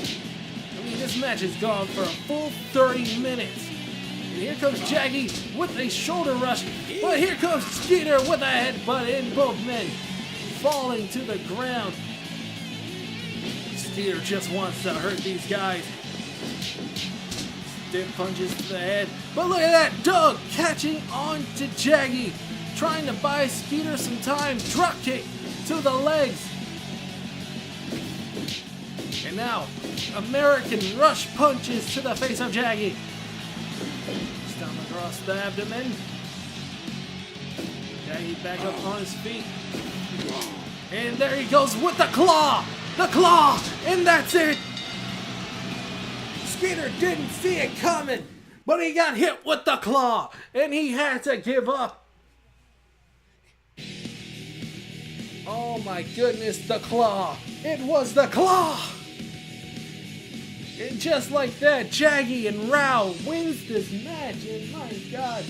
I mean, this match has gone for a full 30 minutes. And here comes Jaggy with a shoulder rush, but here comes Skeeter with a headbutt in both men, falling to the ground. Skeeter just wants to hurt these guys. Stiff punches to the head, but look at that, Doug catching on to Jaggy. Trying to buy Skeeter some time. Drop kick to the legs. And now, American rush punches to the face of Jaggy. Stomp across the abdomen. Jaggy back up on his feet. And there he goes with the claw. The claw. And that's it. Skeeter didn't see it coming, but he got hit with the claw. And he had to give up. Oh my goodness, the claw. It was the claw. And just like that, Jaggy and Rao wins this match. And my God,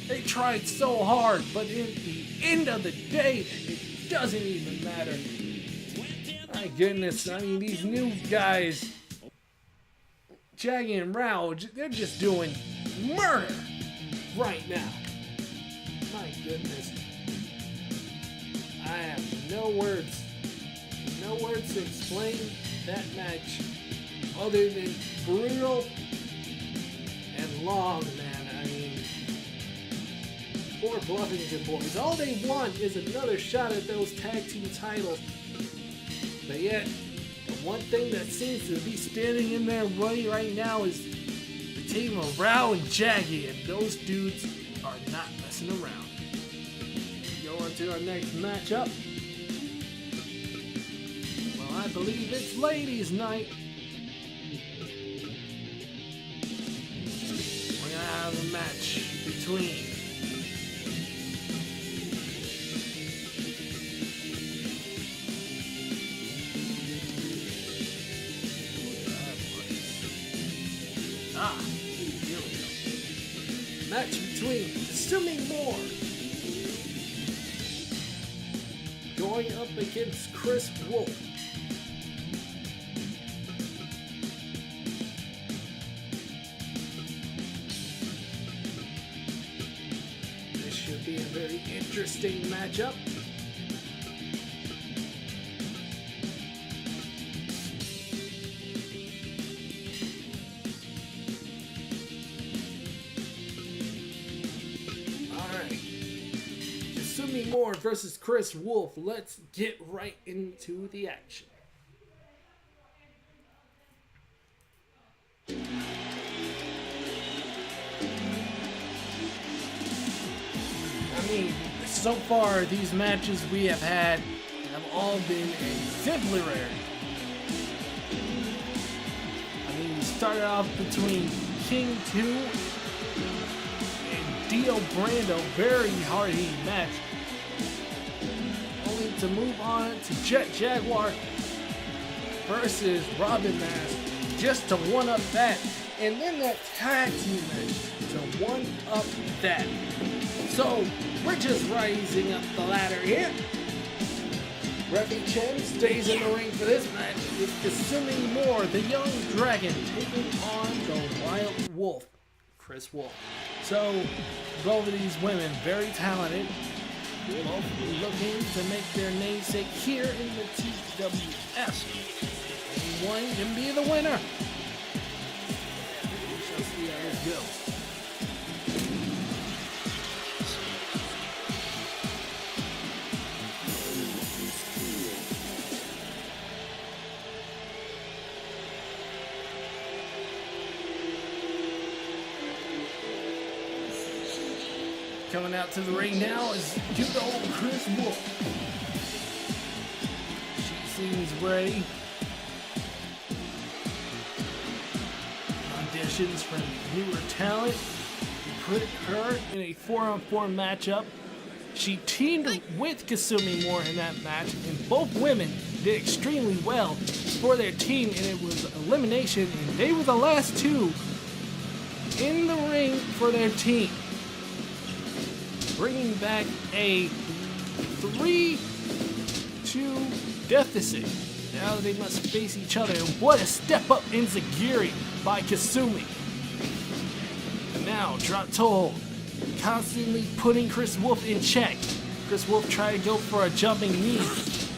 they tried so hard, but in the end of the day, it doesn't even matter. My goodness, I mean, these new guys, Jaggy and Rao, they're just doing murder right now. My goodness. I have no words to explain that match other than brutal and long, man. I mean, poor Bluffington boys. All they want is another shot at those tag team titles. But yet, the one thing that seems to be standing in their way right now is the team of Rao and Jaggy, and those dudes are not messing around. On to our next matchup. Well, I believe it's ladies' night. We're gonna have a match between here we go. Match between Assuming More going up against Chris Wolf. This should be a very interesting matchup. Kasumi Moore versus Chris Wolf. Let's get right into the action. I mean, so far these matches we have had have all been exemplary. I mean, we started off between King 2 and Dio Brando, very hard-hitting match. Only to move on to Jet Jaguar versus Robin Mask, just to one-up that. And then that tag team match to one-up that. So, we're just rising up the ladder here. Refi Chen stays in the ring for this match with Kasumi Moore, the young dragon, taking on the Wild Wolf, Chris Wolf. So, both of these women, very talented, both looking to make their namesake here in the TWF. Anyone can be the winner. We shall see how this goes. Coming out to the ring now is good old Chris Wolf. She seems ready. Auditions for newer talent. We put her in a 4-on-4 matchup. She teamed with Kasumi Moore in that match, and both women did extremely well for their team, and it was elimination, and they were the last two in the ring for their team, bringing back a 3-2 deficit. Now they must face each other, and what a step up in Zagiri by Kasumi. And now drop toe hold, constantly putting Chris Wolf in check. Chris Wolf tried to go for a jumping knee,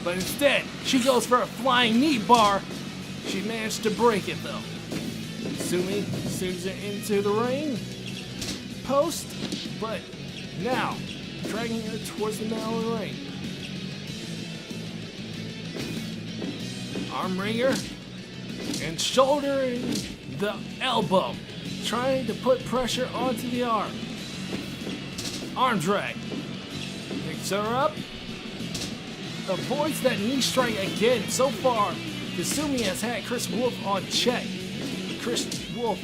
but instead she goes for a flying knee bar. She managed to break it though. Kasumi sends her into the ring post, but now, dragging her towards the middle of the ring. Arm wringer and shouldering the elbow, trying to put pressure onto the arm. Arm drag. Picks her up. Avoids that knee strike again. So far, Kasumi has had Chris Wolf on check. Chris Wolf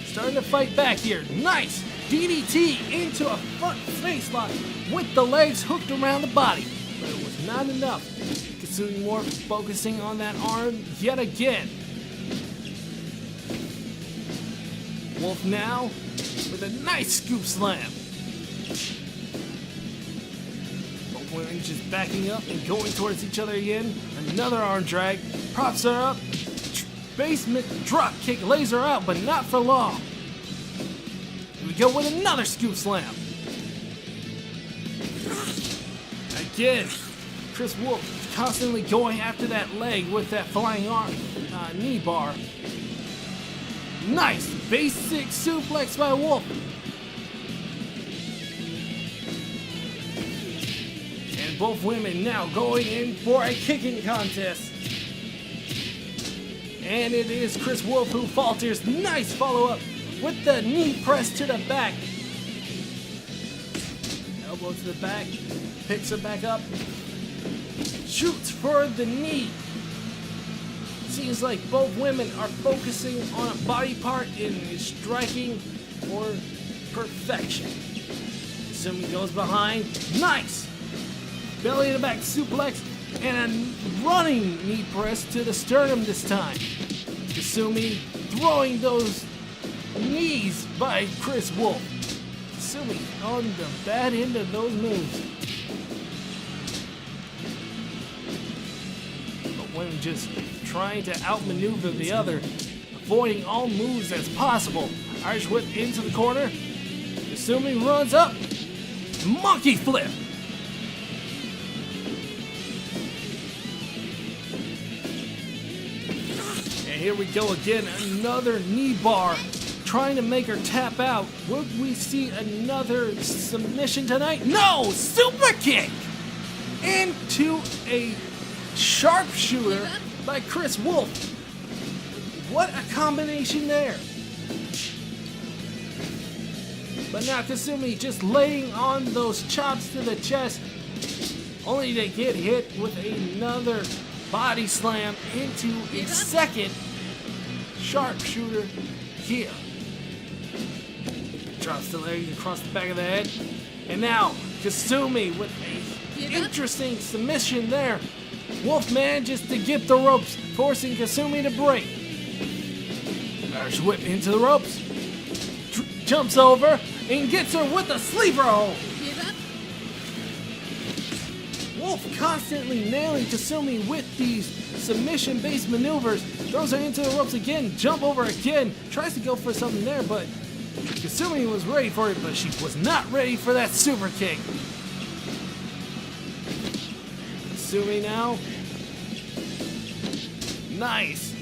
starting to fight back here. Nice! DDT into a front face lock with the legs hooked around the body, but it was not enough. Kasumi Moore focusing on that arm yet again. Wolf now with a nice scoop slam. Both women just backing up and going towards each other again. Another arm drag, props her up. Basement drop kick lays her out, but not for long. We go with another scoop slam. Again, Chris Wolf constantly going after that leg with that flying arm knee bar. Nice basic suplex by Wolf. And both women now going in for a kicking contest. And it is Chris Wolf who falters. Nice follow-up with the knee press to the back. Elbow to the back. Picks her back up. Shoots for the knee. Seems like both women are focusing on a body part and is striking for perfection. Kasumi goes behind. Nice! Belly to the back suplex and a running knee press to the sternum this time. Kasumi throwing those knees by Chris Wolf. Kasumi on the bad end of those moves. But one just trying to outmaneuver the other, avoiding all moves as possible. Irish whip into the corner. Kasumi runs up. Monkey flip. And here we go again. Another knee bar. trying to make her tap out. Would we see another submission tonight? No! Super kick! Into a sharpshooter by Chris Wolf. What a combination there. But now Kasumi just laying on those chops to the chest, only to get hit with another body slam into a second sharpshooter here. Drops the leg across the back of the head. And now Kasumi with a interesting submission there. Wolf manages to get the ropes, forcing Kasumi to break. Irish whip into the ropes. Jumps over and gets her with a sleeper hold. Wolf constantly nailing Kasumi with these submission-based maneuvers. Throws her into the ropes again, jump over again. Tries to go for something there, but Kasumi was ready for it, but she was not ready for that super kick. Kasumi now. Nice.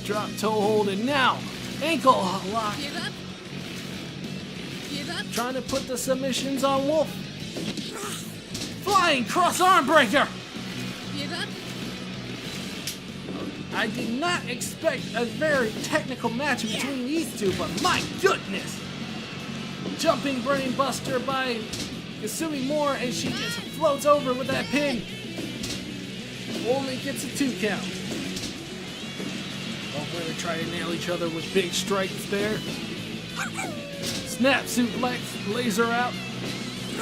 Drop toe hold, and now ankle lock. Trying to put the submissions on Wolf. Flying cross arm breaker. I did not expect a very technical match between these two, but my goodness! Jumping brain buster by Kasumi Moore, and she just floats over with that pin. Only gets a 2 count. Both women try to nail each other with big strikes there. Snap suplex, laser out.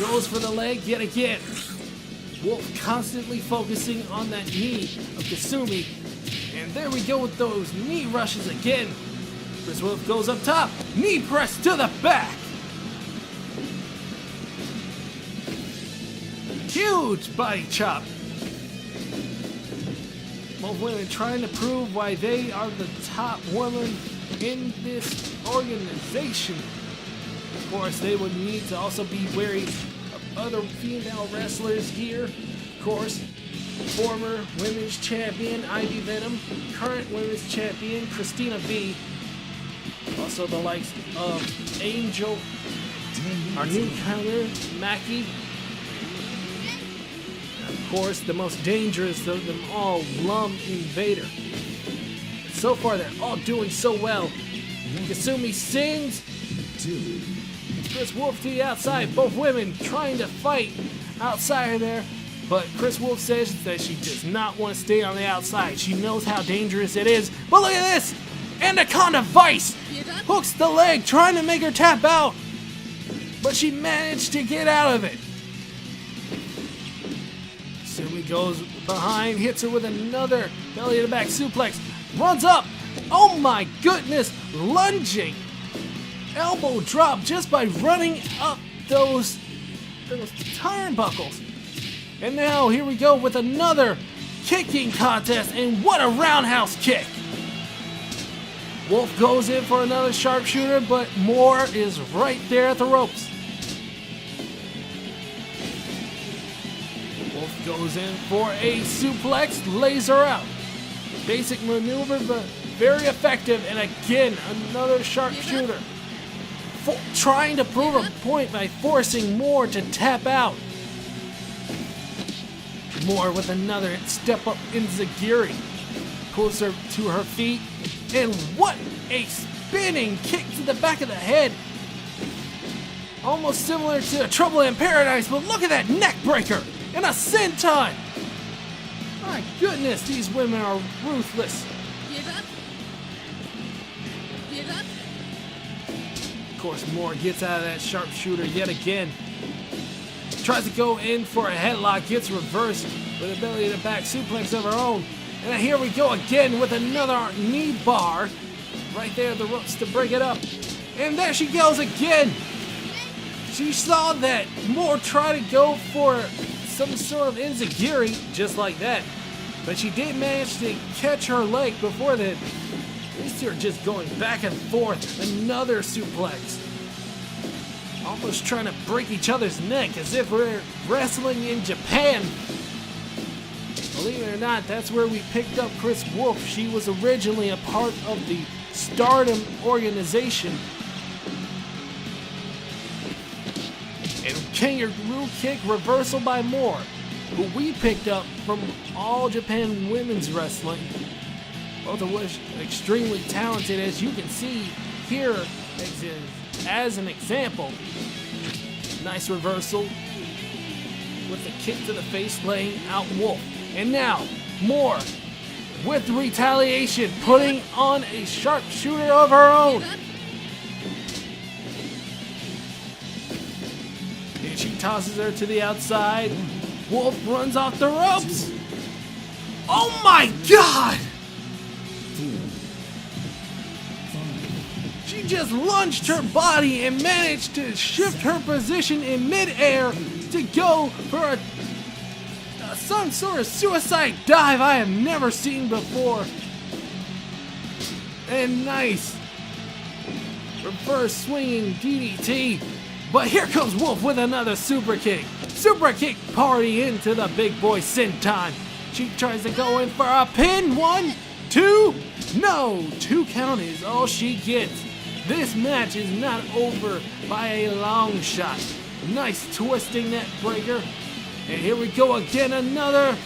Goes for the leg yet again. Wolf constantly focusing on that knee of Kasumi. And there we go with those knee rushes again. Chris Wolf goes up top. Knee press to the back. Huge body chop. Both women trying to prove why they are the top women in this organization. Of course, they would need to also be wary of other female wrestlers here. Of course, former women's champion Ivy Venom, current women's champion Christina V. Also the likes of Angel, our newcomer Mackie. Of course, the most dangerous of them all, Lum Invader. So far, they're all doing so well. Kasumi sings. Chris Wolf to the outside. Both women trying to fight outside of there. But Chris Wolf says that she does not want to stay on the outside. She knows how dangerous it is. But look at this! Anaconda Vice hooks the leg, trying to make her tap out. But she managed to get out of it. Kasumi goes behind, hits her with another belly to back suplex. Runs up. Oh my goodness! Lunging. Elbow drop just by running up those turnbuckles. And now here we go with another kicking contest, and what a roundhouse kick. Wolf goes in for another sharpshooter, but Moore is right there at the ropes. Wolf goes in for a suplex, lays her out. Basic maneuver, but very effective, and again, another sharpshooter. Trying to prove a point by forcing Moore to tap out. Moore with another step up enziguri. Pulls her to her feet. And what a spinning kick to the back of the head. Almost similar to a Trouble in Paradise, but look at that neck breaker and a senton. My goodness, these women are ruthless. Of course, Moore gets out of that sharpshooter yet again. Tries to go in for a headlock, gets reversed with a belly to back suplex of her own. And here we go again with another knee bar. Right there, the ropes to break it up. And there she goes again. She saw that Moore try to go for some sort of enziguri, just like that. But she did manage to catch her leg before that. These two are just going back and forth. Another suplex. Almost trying to break each other's neck as if we're wrestling in Japan. Believe it or not, that's where we picked up Chris Wolf. She was originally a part of the Stardom organization. And kangaroo kick reversal by Moore, who we picked up from All Japan Women's Wrestling. Both of which extremely talented, as you can see here as an example. Nice reversal with a kick to the face, laying out Wolf. And now, Moore with retaliation, putting on a sharpshooter of her own. And she tosses her to the outside. Wolf runs off the ropes. Oh my God! 4, 5, She just lunged her body and managed to shift her position in midair to go for some sort of suicide dive I have never seen before. And nice reverse swinging DDT. But here comes Wolf with another super kick. Super kick party into the big boy senton. She tries to go in for a pin. 1, 2. No, 2 count is all she gets. This match is not over by a long shot. Nice twisting net breaker. And here we go again, another.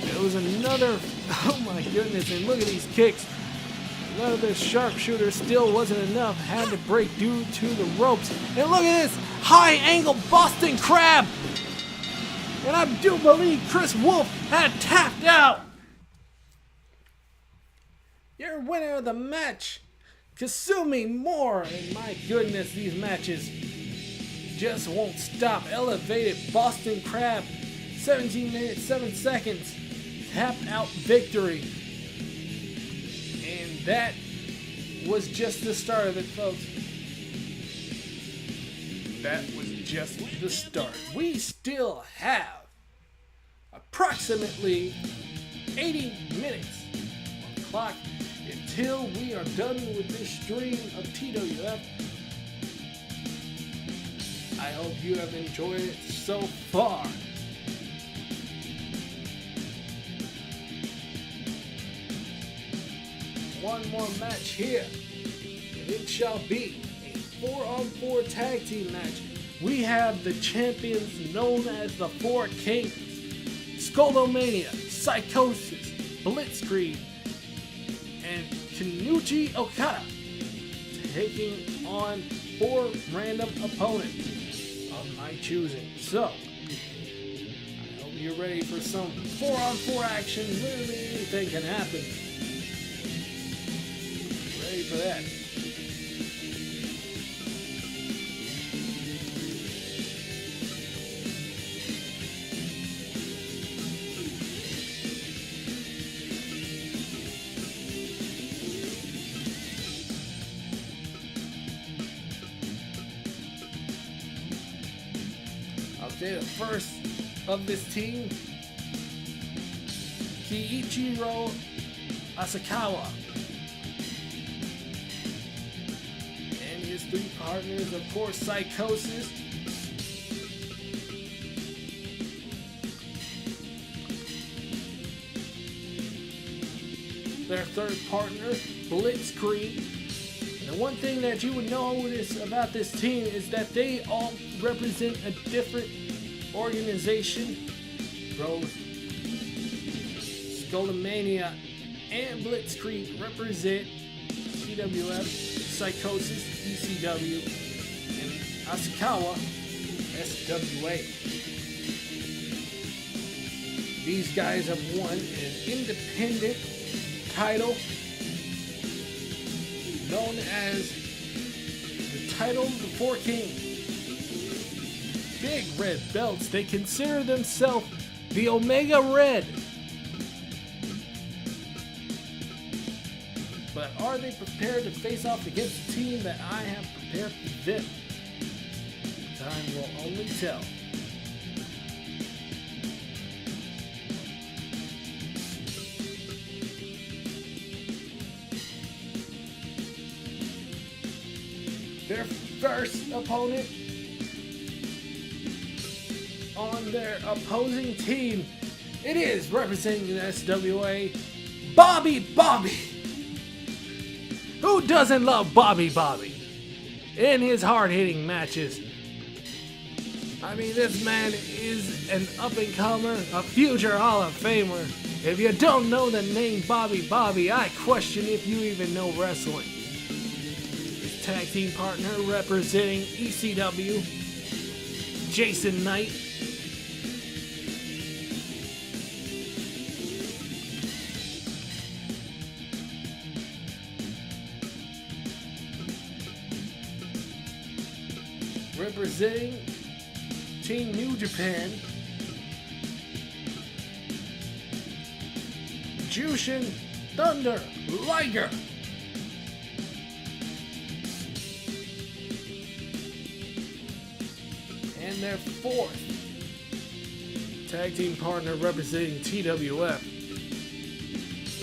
It was another, oh my goodness, and look at these kicks. Another sharpshooter still wasn't enough, had to break due to the ropes. And look at this, high angle Boston Crab. And I do believe Chris Wolf had tapped out. Your winner of the match, Kasumi Moore. And my goodness, these matches just won't stop. Elevated Boston Crab, 17 minutes, 7 seconds, tap out victory. And that was just the start of it, folks. That was just the start. We still have approximately 80 minutes on the clock until we are done with this stream of TWF. I hope you have enjoyed it so far. One more match here, and it shall be a 4-on-4 tag team match. We have the champions known as the Four Kings, Skolomania, Psychosis, Blitzkrieg, and Kanuchi Okada, taking on 4 random opponents of my choosing. So, I hope you're ready for some 4-on-4 action. Literally anything can happen. Ready for that. The first of this team, Kiichiro Asakawa, and his 3 partners, of course, Psychosis, their 3rd partner, Blitzkrieg. And the one thing that you would notice about this team is that they all represent a different organization. Both Skolomania and Blitzkrieg represent TWF, Psychosis, ECW, and Asakawa, SWA. These guys have won an independent title known as the title of the Four Kings. Big red belts. They consider themselves the Omega Red. But are they prepared to face off against the team that I have prepared for them? Time will only tell. Their first opponent on their opposing team It is representing the SWA, Bobby. Who doesn't love Bobby in his hard-hitting matches? I mean, this man is an up-and-comer, a future Hall of Famer. If you don't know the name Bobby, I question if you even know wrestling. His tag team partner representing ECW, Jason Knight. Representing Team New Japan, Jushin Thunder Liger. And their fourth tag team partner representing TWF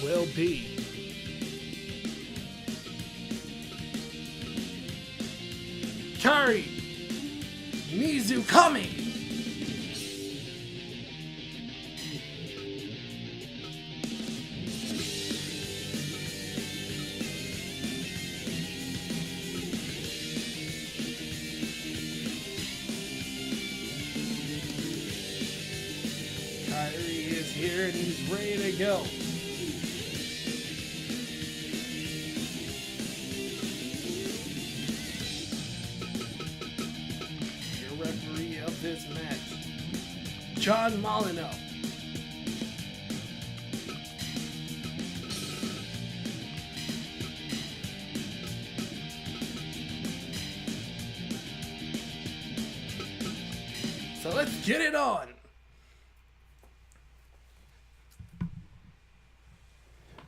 will be Kari Mizukami. Kyrie is here and he's ready to go. Your referee of this match, John Molyneux. So let's get it on.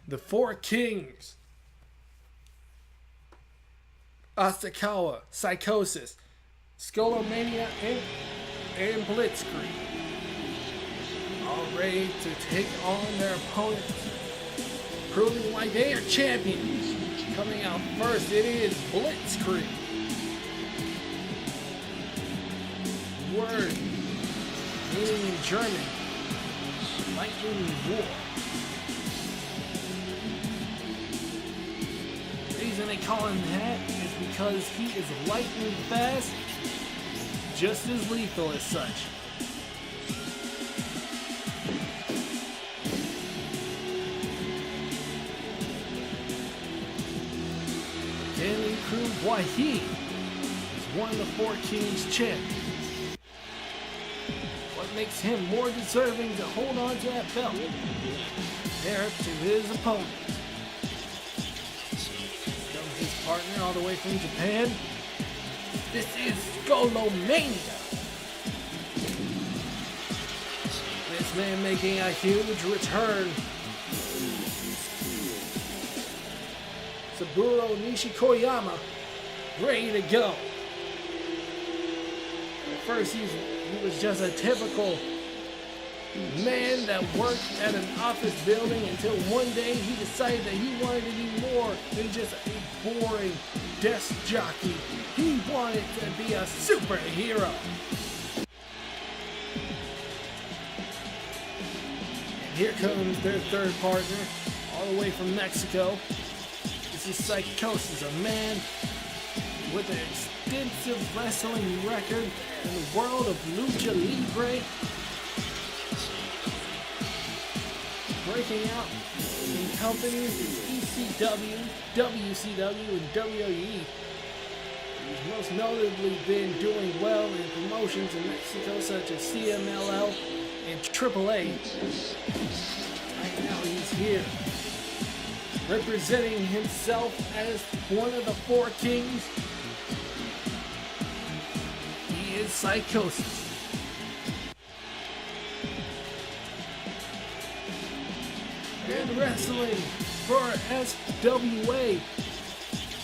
The Four Kings, Asakawa, Psychosis, Skullomania, and Blitzkrieg, all ready to take on their opponents, proving like they are champions. Coming out first, it is Blitzkrieg. Word, meaning in German, lightning war. The reason they call him that is because he is lightning fast, just as lethal as such. Danny Crew Wahi is one of the Four Kings champions. What makes him more deserving to hold on to that belt compared to his opponent? Partner all the way from Japan. This is Skullomania. This man making a huge return. Saburo Nishikoyama, ready to go. At first he was just a typical man that worked at an office building until one day he decided that he wanted to be more than just a boring desk jockey. He wanted to be a superhero. And here comes their third partner, all the way from Mexico. This is Psychosis, a man with an extensive wrestling record in the world of lucha libre. Breaking out in companies in ECW, WCW, and WWE. He's most notably been doing well in promotions in Mexico such as CMLL and AAA. Right now he's here, representing himself as one of the Four Kings. He is Psychosis. And wrestling for SWA,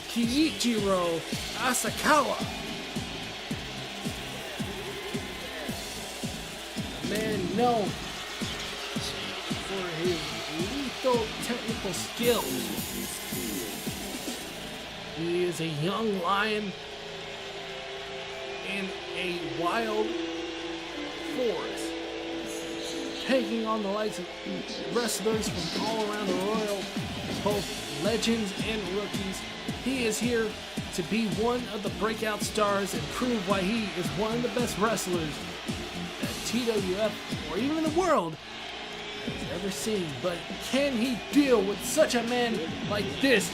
Kiichiro Asakawa. A man known for his lethal technical skills. He is a young lion in a wild forest. taking on the likes of wrestlers from all around the world, both legends and rookies. He is here to be one of the breakout stars and prove why he is one of the best wrestlers that TWF or even the world has ever seen. But can he deal with such a man like this?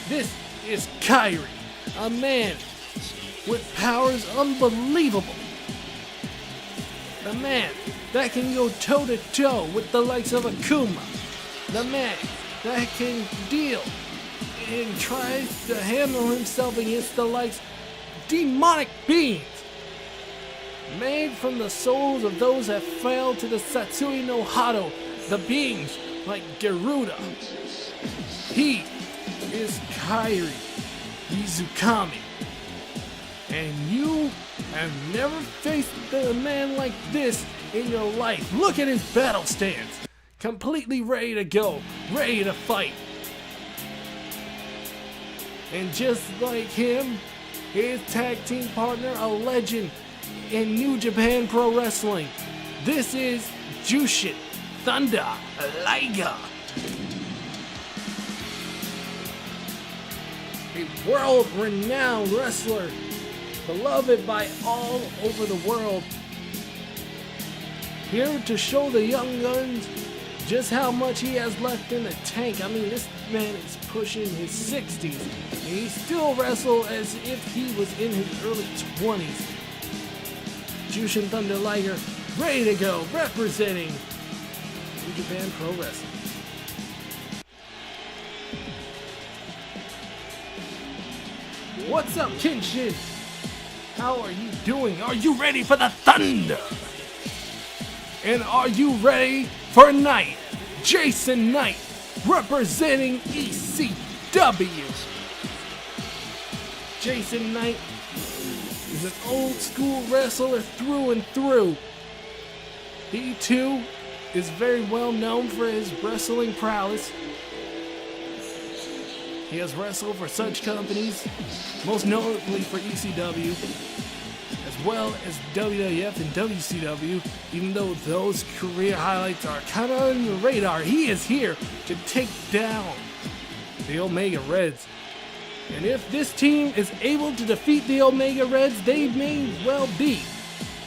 This is Kyrie, a man with powers unbelievable. The man that can go toe to toe with the likes of Akuma. The man that can deal and tries to handle himself against the likes demonic beings made from the souls of those that fell to the Satsui no Hado, the beings like Garuda. He is Kyrie Izukami, and you have never faced a man like this in your life. Look at his battle stance, completely ready to go, ready to fight. And just like him, his tag team partner, a legend in New Japan Pro Wrestling. This is Jushin Thunder Liger. A world-renowned wrestler, beloved by all over the world. Here to show the young guns just how much he has left in the tank. I mean, this man is pushing his 60s, and he still wrestles as if he was in his early 20s. Jushin Thunder Liger, ready to go, representing New Japan Pro Wrestling. What's up, Kenshin? How are you doing? Are you ready for the thunder? And are you ready for Knight? Jason Knight, representing ECW. Jason Knight is an old school wrestler through and through. He too is very well known for his wrestling prowess. He has wrestled for such companies, most notably for ECW, as well as WWF and WCW. Even though those career highlights are kind of on the radar, he is here to take down the Omega Reds. And if this team is able to defeat the Omega Reds, they may well be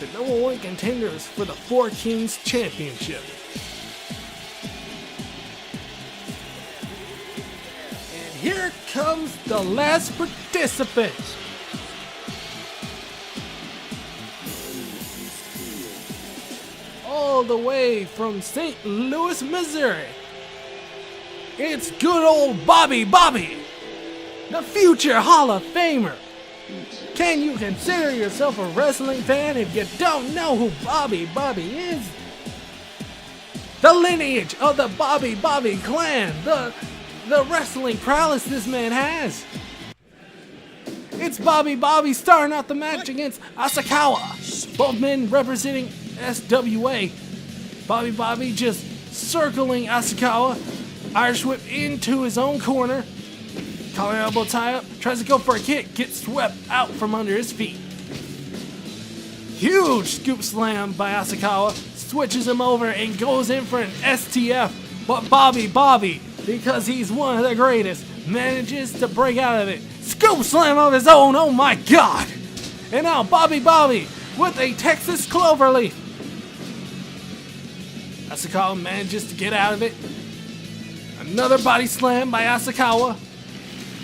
the #1 contenders for the Four Kings Championship. And here comes the last participant. All the way from St. Louis, Missouri. It's good old Bobby, the future Hall of Famer. Can you consider yourself a wrestling fan if you don't know who Bobby is? The lineage of the Bobby clan, the wrestling prowess this man has. It's Bobby starting out the match against Asakawa, both men representing SWA. Bobby just circling Asakawa, Irish whip into his own corner. Collar elbow tie up, tries to go for a kick, gets swept out from under his feet. Huge scoop slam by Asakawa, switches him over and goes in for an STF. But Bobby, because he's one of the greatest, manages to break out of it. Scoop slam of his own, oh my god! And now Bobby with a Texas Cloverleaf. Asakawa manages to get out of it. Another body slam by Asakawa.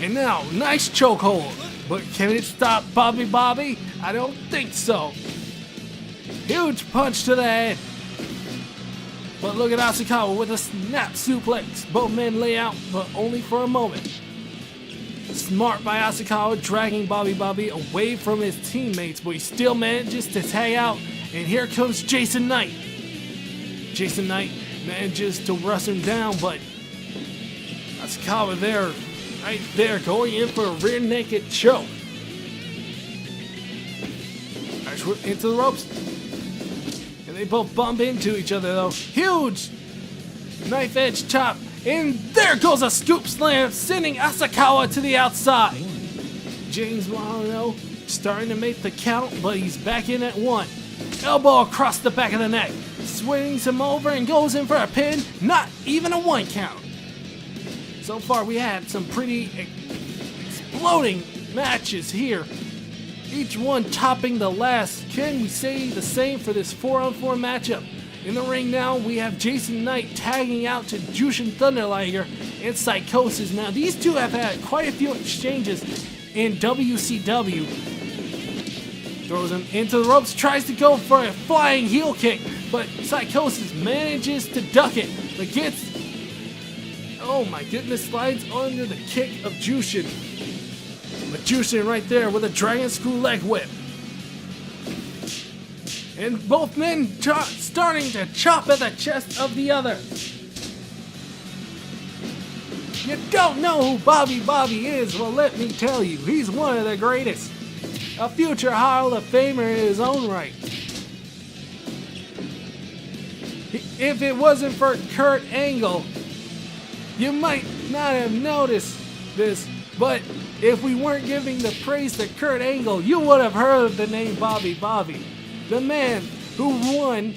And now, nice chokehold. But can it stop Bobby? I don't think so. Huge punch to the head. But look at Asakawa with a snap suplex. Both men lay out, but only for a moment. Smart by Asakawa, dragging Bobby away from his teammates, but he still manages to tag out. And here comes Jason Knight. Jason Knight manages to wrestle him down, but Asakawa right there, going in for a rear naked choke. Irish whip into the ropes. And they both bump into each other though. Huge knife edge chop. And there goes a scoop slam, sending Asakawa to the outside. James Milano starting to make the count, but he's back in at one. Elbow across the back of the neck. swings him over and goes in for a pin. Not even a 1 count. So far we had some pretty exploding matches here. Each one topping the last. Can we say the same for this 4-on-4 matchup? In the ring now, we have Jason Knight tagging out to Jushin Thunder Liger and Psychosis. Now, these two have had quite a few exchanges in WCW. Throws him into the ropes, tries to go for a flying heel kick, but Psychosis manages to duck it, but gets, oh my goodness, slides under the kick of Jushin. But Jushin right there with a dragon screw leg whip. And both men starting to chop at the chest of the other. You don't know who Bobby is? Well, let me tell you, he's one of the greatest. A future Hall of Famer in his own right. If it wasn't for Kurt Angle, you might not have noticed this, but if we weren't giving the praise to Kurt Angle, you would have heard of the name Bobby. The man who won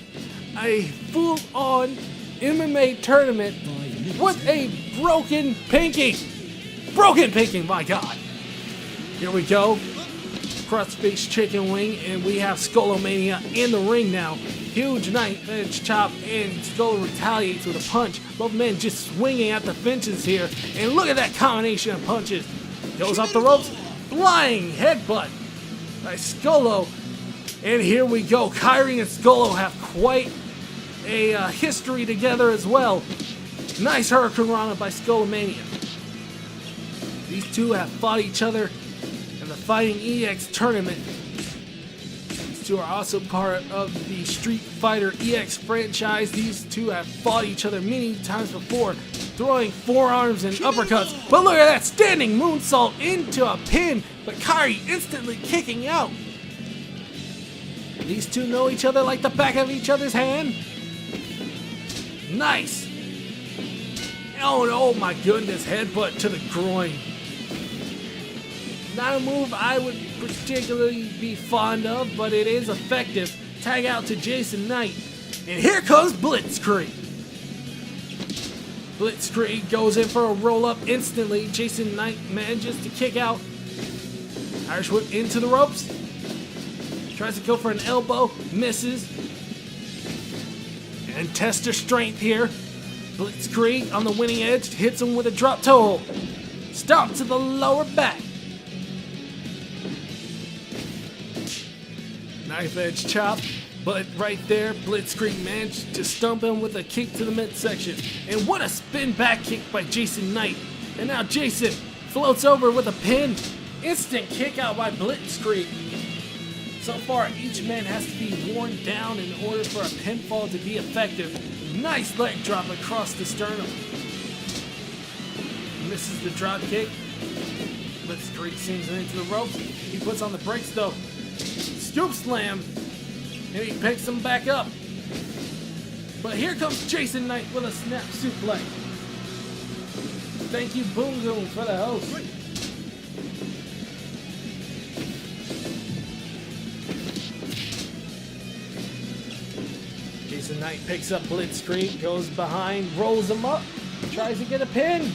a full-on MMA tournament with a broken pinky. Broken pinky, my God. Here we go. Crust-faced chicken wing, and we have Skullomania in the ring now. Huge knife edge chop, and Skull retaliates with a punch. Both men just swinging at the fences here, and look at that combination of punches. Goes off the ropes, flying headbutt by Skullo. And here we go. Kyrie and Skullo have quite a history together as well. Nice Hurricane Rana by Skullomania. These two have fought each other in the Fighting EX tournament. These two are also part of the Street Fighter EX franchise. These two have fought each other many times before, throwing forearms and uppercuts. But look at that standing moonsault into a pin, but Kyrie instantly kicking out. These two know each other like the back of each other's hand. Nice. Oh my goodness, headbutt to the groin. Not a move I would particularly be fond of, but it is effective. Tag out to Jason Knight. And here comes Blitzkrieg. Blitzkrieg goes in for a roll-up instantly. Jason Knight manages to kick out. Irish whip into the ropes. Tries to go for an elbow, misses. And tests her strength here. Blitzkrieg on the winning edge, hits him with a drop toe hold. Stomp to the lower back. Knife edge chop, but right there, Blitzkrieg managed to stump him with a kick to the midsection. And what a spin back kick by Jason Knight. And now Jason floats over with a pin. Instant kick out by Blitzkrieg. So far, each man has to be worn down in order for a pinfall to be effective. Nice leg drop across the sternum. Misses the drop kick. Blitzkrieg sends it into the ropes. He puts on the brakes though. Scoop slam. And he picks him back up. But here comes Jason Knight with a snap suplex. Thank you, Boom Goon, for the host. Jason Knight picks up Blitzkrieg, goes behind, rolls him up, tries to get a pin.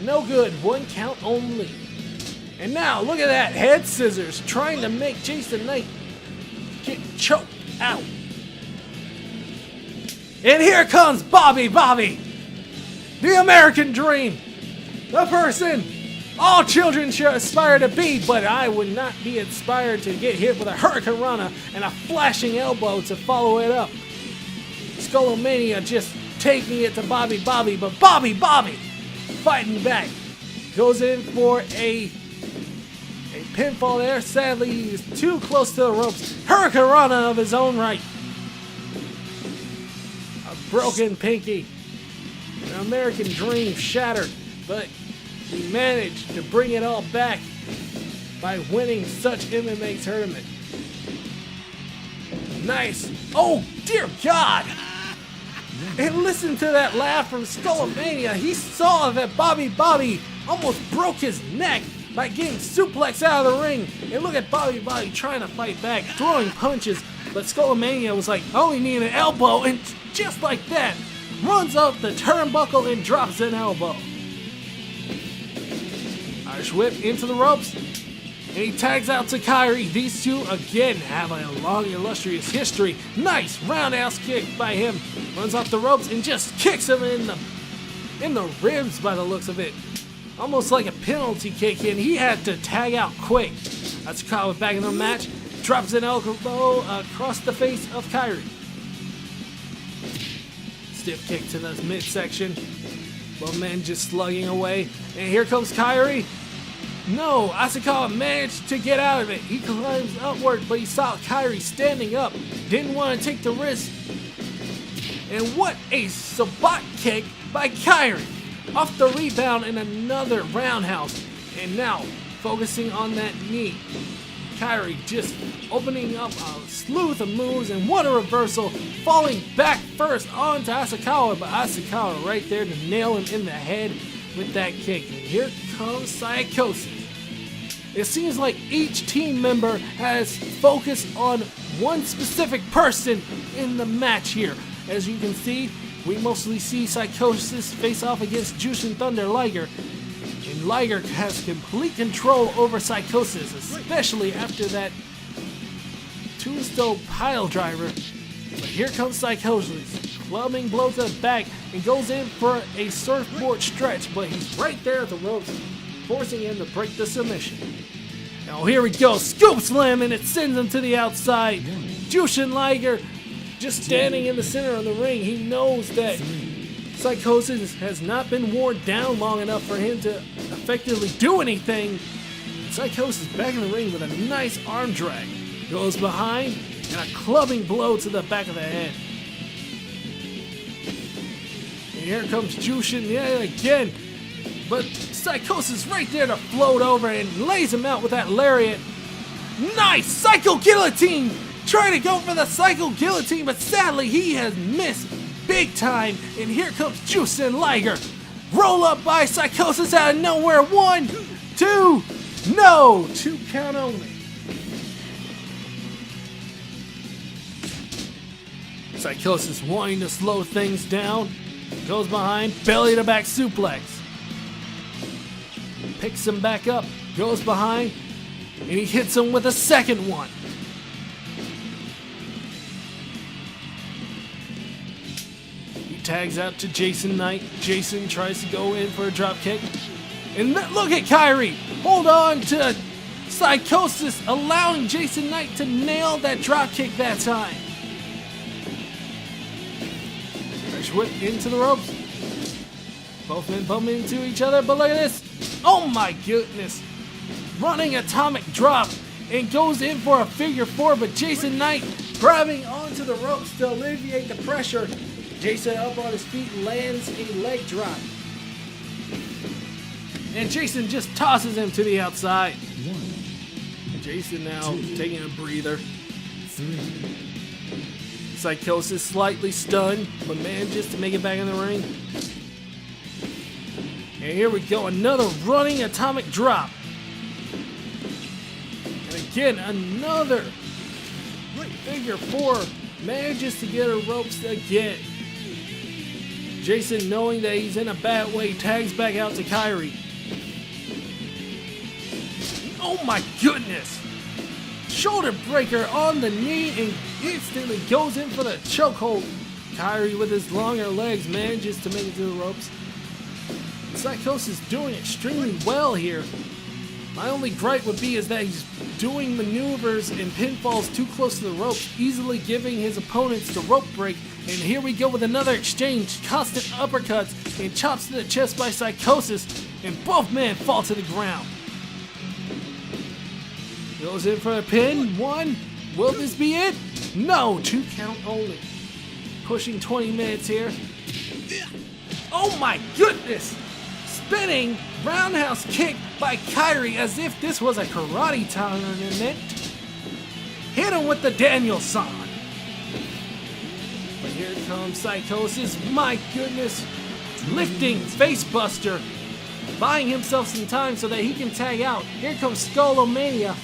No good, 1 count only. And now, look at that, head scissors, trying to make Jason Knight get choked out. And here comes Bobby, the American dream, the person all children should aspire to be, but I would not be inspired to get hit with a Hurricane Rana and a flashing elbow to follow it up. Skullomania just taking it to Bobby, but Bobby fighting back. Goes in for a pinfall there. Sadly, he's too close to the ropes. Hurricane Rana of his own right. A broken pinky. An American dream shattered, but he managed to bring it all back by winning such MMA tournament. Nice. Oh, dear God. And listen to that laugh from Skullomania. He saw that Bobby almost broke his neck by getting suplexed out of the ring. And look at Bobby trying to fight back, throwing punches. But Skullomania was like, I only need an elbow. And just like that, runs up the turnbuckle and drops an elbow. Irish whip into the ropes, and he tags out to Kyrie. These two again have a long, illustrious history. Nice roundhouse kick by him. Runs off the ropes and just kicks him in the ribs by the looks of it. Almost like a penalty kick, and he had to tag out quick. Asakawa back in the match, drops an elbow across the face of Kyrie. Stiff kick to the midsection. Both men just slugging away. And here comes Kyrie. No, Asakawa managed to get out of it. He climbs upward, but he saw Kyrie standing up. Didn't want to take the risk. And what a sabot kick by Kyrie. Off the rebound and another roundhouse. And now, focusing on that knee. Kyrie just opening up a slew of moves, and what a reversal. Falling back first onto Asakawa, but Asakawa right there to nail him in the head with that kick. And here comes Psychosis. It seems like each team member has focused on one specific person in the match here. As you can see, we mostly see Psychosis face off against Jushin Thunder Liger. And Liger has complete control over Psychosis, especially after that tombstone pile driver. But here comes Psychosis, clubbing blow to the back and goes in for a surfboard stretch, but he's right there at the ropes, forcing him to break the submission. Now here we go, scoop slam, and it sends him to the outside. Jushin Liger just standing in the center of the ring. He knows that Psychosis has not been worn down long enough for him to effectively do anything. Psychosis back in the ring with a nice arm drag. Goes behind and a clubbing blow to the back of the head. And here comes Jushin yet again. But Psychosis right there to float over and lays him out with that lariat. Nice Psycho Guillotine! Trying to go for the Psycho Guillotine, but sadly he has missed big time. And here comes Jushin Liger. Roll up by Psychosis out of nowhere. 1, 2, no! 2 count only. Psychosis wanting to slow things down. Goes behind, belly to back suplex. Picks him back up, goes behind, and he hits him with a second one. He tags out to Jason Knight. Jason tries to go in for a drop kick. And look at Kyrie! Hold on to Psychosis, allowing Jason Knight to nail that drop kick that time. Fresh whip into the ropes. Both men bump into each other, but look at this. Oh my goodness. Running atomic drop and goes in for a figure 4, but Jason Knight grabbing onto the ropes to alleviate the pressure. Jason up on his feet lands a leg drop. And Jason just tosses him to the outside. 1, Jason now 2, taking a breather. 3. Psychosis slightly stunned, but manages to make it back in the ring. And here we go, another running atomic drop. And again, another figure 4 manages to get her ropes again. Jason, knowing that he's in a bad way, tags back out to Kyrie. Oh my goodness! Shoulder breaker on the knee and instantly goes in for the chokehold. Kyrie, with his longer legs, manages to make it to the ropes. Psychosis doing extremely well here. My only gripe would be is that he's doing maneuvers and pinfalls too close to the ropes, easily giving his opponents the rope break. And here we go with another exchange. Constant uppercuts and chops to the chest by Psychosis, and both men fall to the ground. Goes in for a pin. 1. Will this be it? No, 2 count only. Pushing 20 minutes here. Oh my goodness! Spinning roundhouse kick by Kyrie as if this was a karate tournament. Hit him with the Daniel-san. But here comes Psychosis. My goodness. Lifting facebuster. Buying himself some time so that he can tag out. Here comes Skullomania.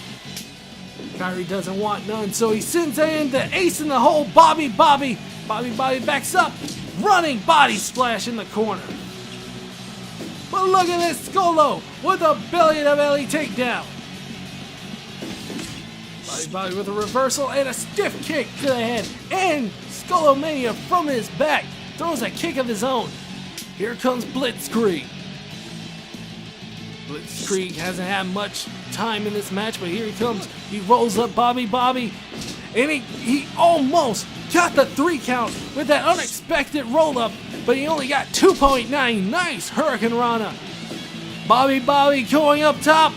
Kyrie doesn't want none, so he sends in the ace in the hole, Bobby. Bobby backs up. Running body splash in the corner. But look at this Skolo with a belly to belly takedown. Bobby with a reversal and a stiff kick to the head. And Skolomania from his back throws a kick of his own. Here comes Blitzkrieg. Blitzkrieg hasn't had much time in this match, but here he comes. He rolls up Bobby, and he almost got the 3 count with that unexpected roll up, but he only got 2.9. Nice Hurricane Rana. Bobby going up top.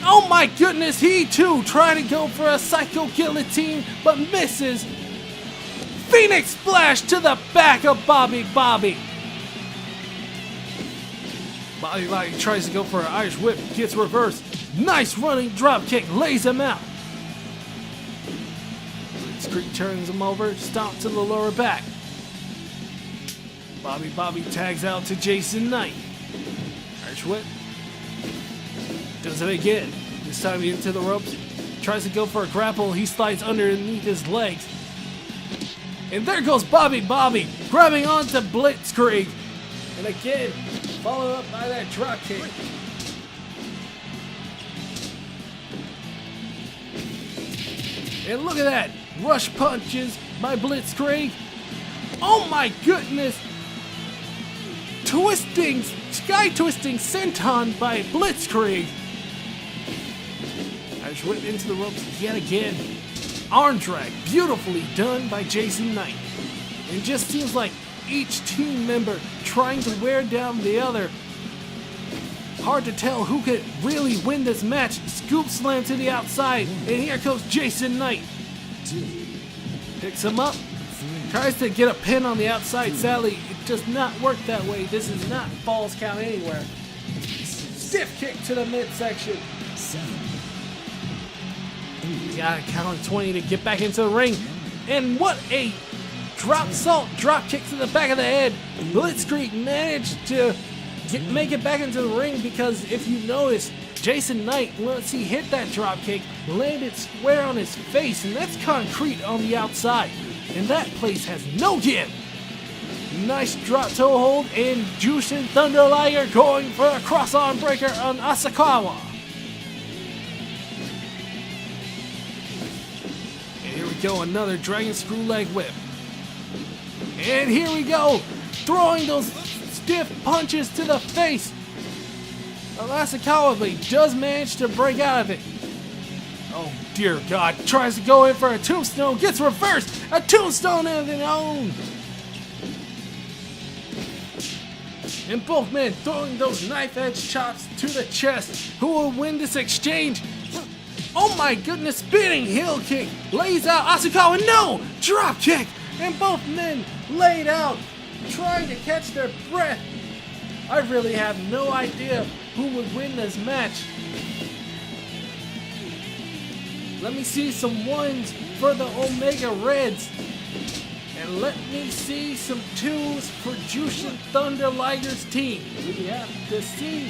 Oh my goodness, he too trying to go for a Psycho Guillotine, but misses. Phoenix Splash to the back of Bobby. Bobby tries to go for an Irish Whip, gets reversed. Nice running drop kick, lays him out. Blitzkrieg turns him over, stomp to the lower back. Bobby tags out to Jason Knight. Irish Whip. Does it again. This time into the ropes. Tries to go for a grapple. He slides underneath his legs. And there goes Bobby grabbing onto Blitzkrieg. And again, followed up by that drop kick. And look at that. Rush punches by Blitzkrieg. Oh my goodness. Sky twisting senton by Blitzkrieg. Irish Whip into the ropes yet again. Arm drag, beautifully done by Jason Knight. It just seems like each team member trying to wear down the other. Hard to tell who could really win this match. Scoop slam to the outside, and here comes Jason Knight. Picks him up, tries to get a pin on the outside. Sadly, it does not work that way. This is not Falls Count Anywhere. Stiff kick to the midsection. You gotta count 20 to get back into the ring. And what a drop kick to the back of the head. Blitzkrieg managed to make it back into the ring because if you notice, Jason Knight, once he hit that drop kick, landed square on his face, and that's concrete on the outside. And that place has no give. Nice drop toe hold, and Jushin Thunder Liger going for a cross arm breaker on Asakawa. Here we go, another dragon screw leg whip. And here we go, throwing those stiff punches to the face of Asakawa, but he does manage to break out of it. Oh dear God, tries to go in for a tombstone, gets reversed, a tombstone of his own. And both men throwing those knife edge chops to the chest. Who will win this exchange? Oh my goodness, spinning heel kick, lays out Asakawa, no! Drop kick, and both men laid out, trying to catch their breath. I really have no idea who would win this match. Let me see some ones for the Omega Reds. And let me see some twos for Jushin Thunder Liger's team. We have to see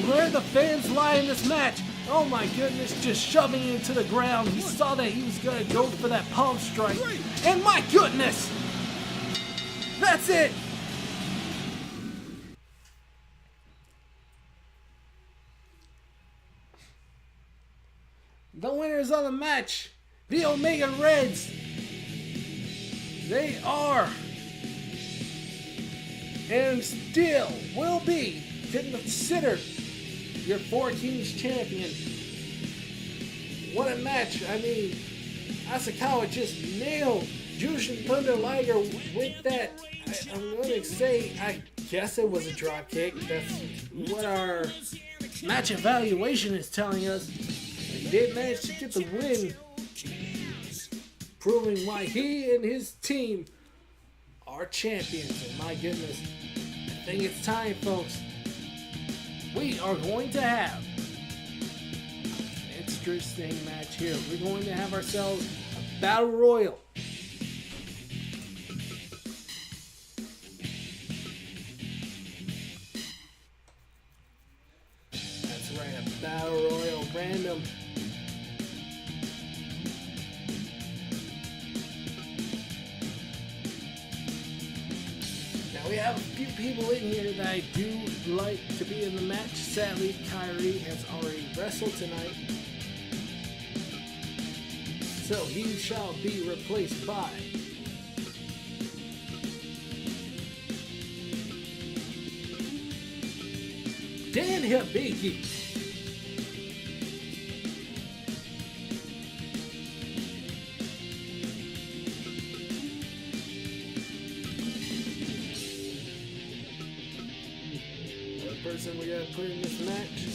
where the fans lie in this match. Oh my goodness, just shoving him to the ground. He saw that he was going to go for that palm strike. And my goodness, that's it. The winners of the match, the Omega Reds. They are, and still will be, considered your Four Kings champion. What a match. I mean, Asakawa just nailed Jushin Thunder Liger with that. I'm going to say, I guess it was a drop kick. That's what our match evaluation is telling us. He did manage to get the win, proving why he and his team are champions. And my goodness, I think it's time, folks. We are going to have an interesting match here. We're going to have ourselves a battle royal. That's right, a battle royal random. have a few people in here that I do like to be in the match. Sadly, Kyrie has already wrestled tonight, so he shall be replaced by Dan Hibiki. The person we gotta put in this match.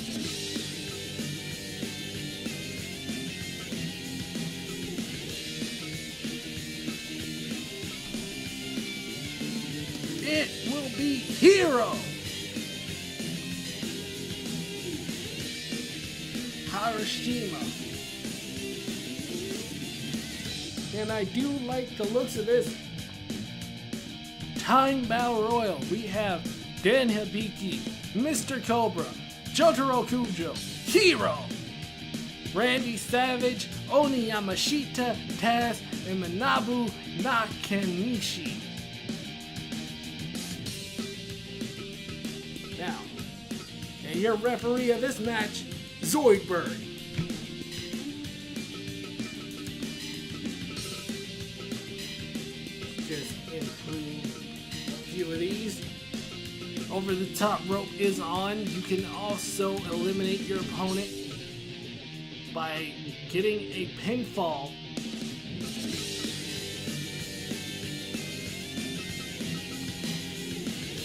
It will be Hero Harashima. And I do like the looks of this Time Battle Royal. We have Dan Hibiki, Mr. Cobra, Jotaro Kujo, Hero, Randy Savage, Oni Yamashita, Taz, and Manabu Nakanishi. Now, and your referee of this match, Zoidberg. Just improve a few of these. Over the top rope is on. You can also eliminate your opponent by getting a pinfall.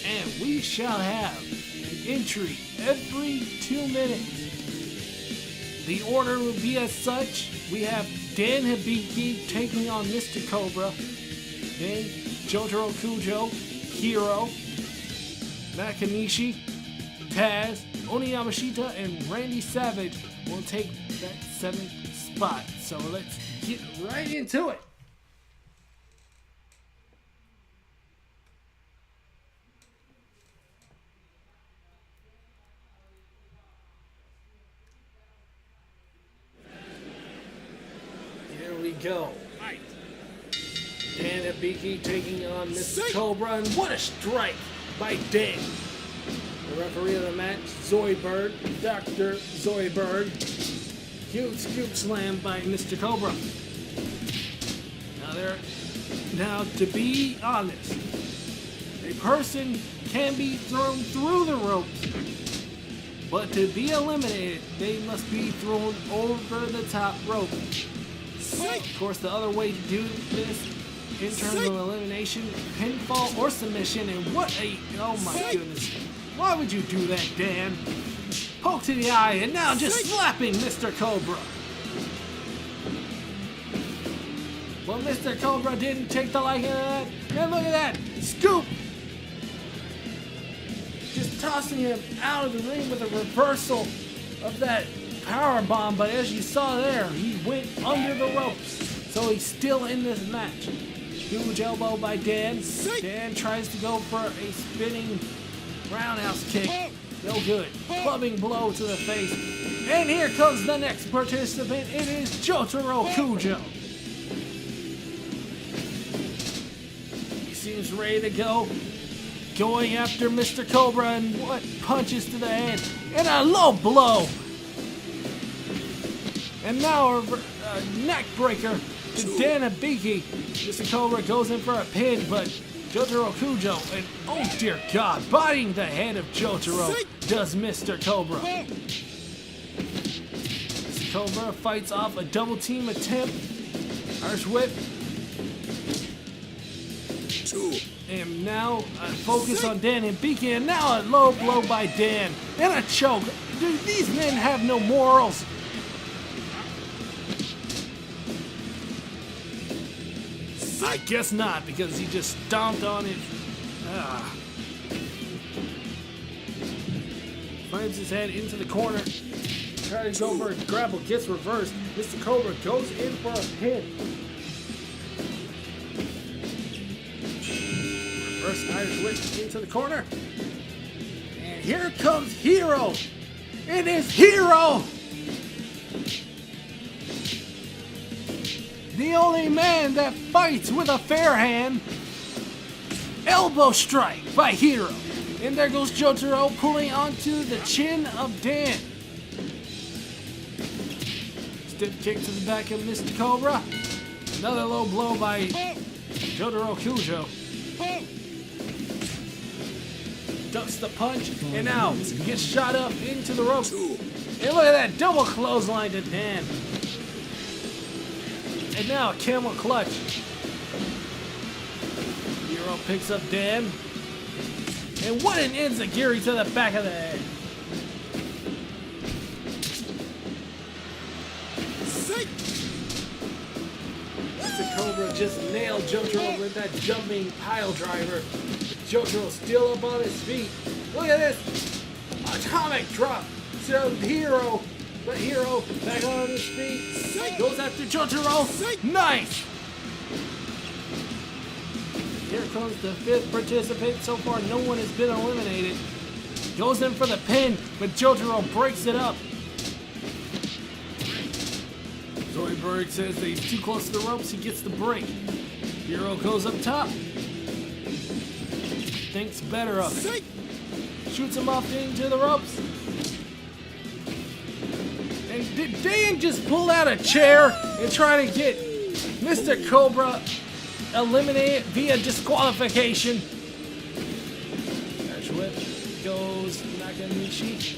And we shall have an entry every 2 minutes. The order will be as such. We have Dan Hibiki taking on Mr. Cobra. Then Jotaro Kujo, Hero, Nakanishi, Taz, Oni Yamashita, and Randy Savage will take that 7th spot. So let's get right into it. Here we go. Dan Hibiki taking on Mr. Cobra, and what a strike by Dan. The referee of the match, Zoidberg, Dr. Zoidberg. Huge scoop slam by Mr. Cobra. Now to be honest, a person can be thrown through the ropes, but to be eliminated, they must be thrown over the top rope. Of course, the other way to do this, in terms of elimination, pinfall, or submission, and oh my goodness. Why would you do that, Dan? Poke to the eye, and now just slapping Mr. Cobra. Well, Mr. Cobra didn't take the liking of that. And look at that, scoop! Just tossing him out of the ring with a reversal of that power bomb, but as you saw there, he went under the ropes. So he's still in this match. Huge elbow by Dan. Dan tries to go for a spinning roundhouse kick. No good. Clubbing blow to the face. And here comes the next participant. It is Jotaro Kujo. He seems ready to go. Going after Mr. Cobra, and what punches to the head. And a low blow. And now a neck breaker to Dan Hibiki. Mr. Cobra goes in for a pin, but Jotaro Kujo, and oh dear God, biting the head of Jotaro does Mr. Cobra. Mr. Cobra fights off a double team attempt. Irish whip. And now a focus on Dan Hibiki, and now a low blow by Dan. And a choke. Dude, these men have no morals. I guess not, because he just stomped on it. Slams his head into the corner. Tries over and grapple, gets reversed. Mr. Cobra goes in for a pin. Reverse Irish whip into the corner. And here comes Hero. It is Hero! The only man that fights with a fair hand. elbow strike by Hero. And there goes Jotaro pulling onto the chin of Dan. Stiff kick to the back of Mr. Cobra. Another low blow by Jotaro Kujo. Ducks the punch and now gets shot up into the ropes. And look at that double clothesline to Dan. And now a camel clutch. Hero picks up Dan. And what an enziguri to the back of the head. Mr. Cobra just nailed Jotaro with that jumping pile driver. Jotaro still up on his feet. Look at this. Atomic drop. So Hero. But Hero back on his feet. Goes after Jotaro. Nice. Here comes the fifth participant. So far, no one has been eliminated. Goes in for the pin, but Jotaro breaks it up. Zoidberg says that he's too close to the ropes. He gets the break. Hero goes up top. Thinks better of it. Shoots him off into the ropes. And did Dan just pull out a chair and try to get Mr. Cobra eliminated via disqualification? Dash whip goes Nakanishi.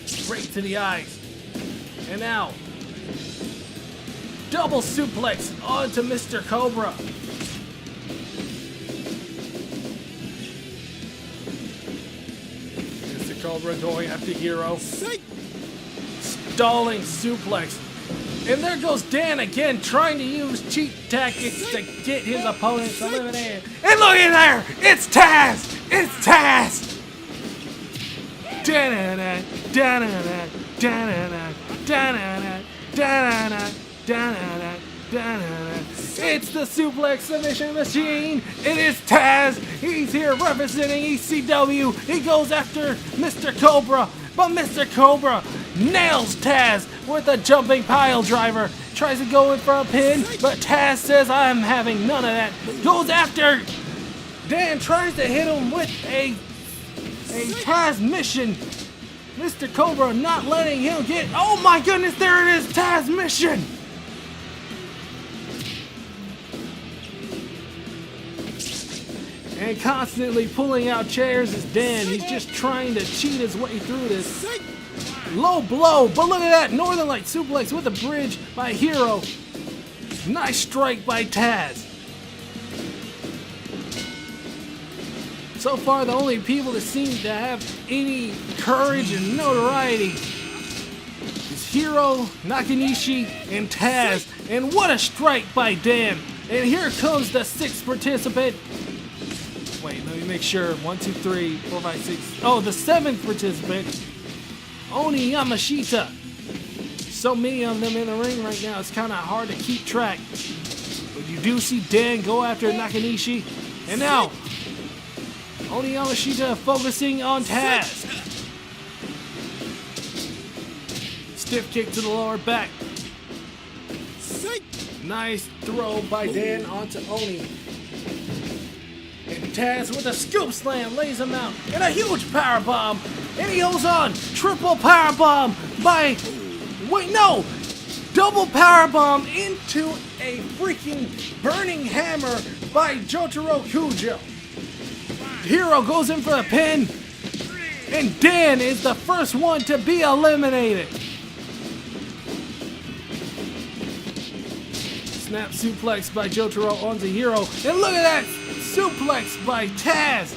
Straight to the eyes. And now, double suplex onto Mr. Cobra. Mr. Cobra going after Hero. Stalling suplex. And there goes Dan again, trying to use cheat tactics to get his opponents eliminated. And look at there! It's Taz! It's Taz! Da-na-na, da-na-na, da-na-na, da-na-na, da-na-na, da-na-na, da-na-na. It's the suplex submission machine. It is Taz. He's here representing ECW. He goes after Mr. Cobra, but Mr. Cobra nails Taz with a jumping pile driver. Tries to go in for a pin, but Taz says, I'm having none of that. Goes after Dan, tries to hit him with a Taz-mission. Mr. Cobra not letting him get, oh my goodness, there it is, Taz-mission. And constantly pulling out chairs is Dan. He's just trying to cheat his way through this. Low blow, but look at that, Northern Light suplex with a bridge by Hero. Nice strike by Taz. So far, the only people that seem to have any courage and notoriety is Hero, Nakanishi, and Taz. And what a strike by Dan. And here comes the sixth participant. Wait, let me make sure. 1, 2, 3, 4, 5, 6. Oh, the seventh participant. Oni Yamashita. So many of them in the ring right now, it's kind of hard to keep track. But you do see Dan go after Nakanishi. And now, Oni Yamashita focusing on Taz. Stiff kick to the lower back. Nice throw by Dan onto Oni. And Taz with a scoop slam lays him out. And a huge power bomb. And he holds on. Triple power bomb by... Wait, no! Double power bomb into a freaking burning hammer by Jotaro Kujo. Hero goes in for a pin. And Dan is the first one to be eliminated. Snap suplex by Jotaro onto Hero. And look at that suplex by Taz.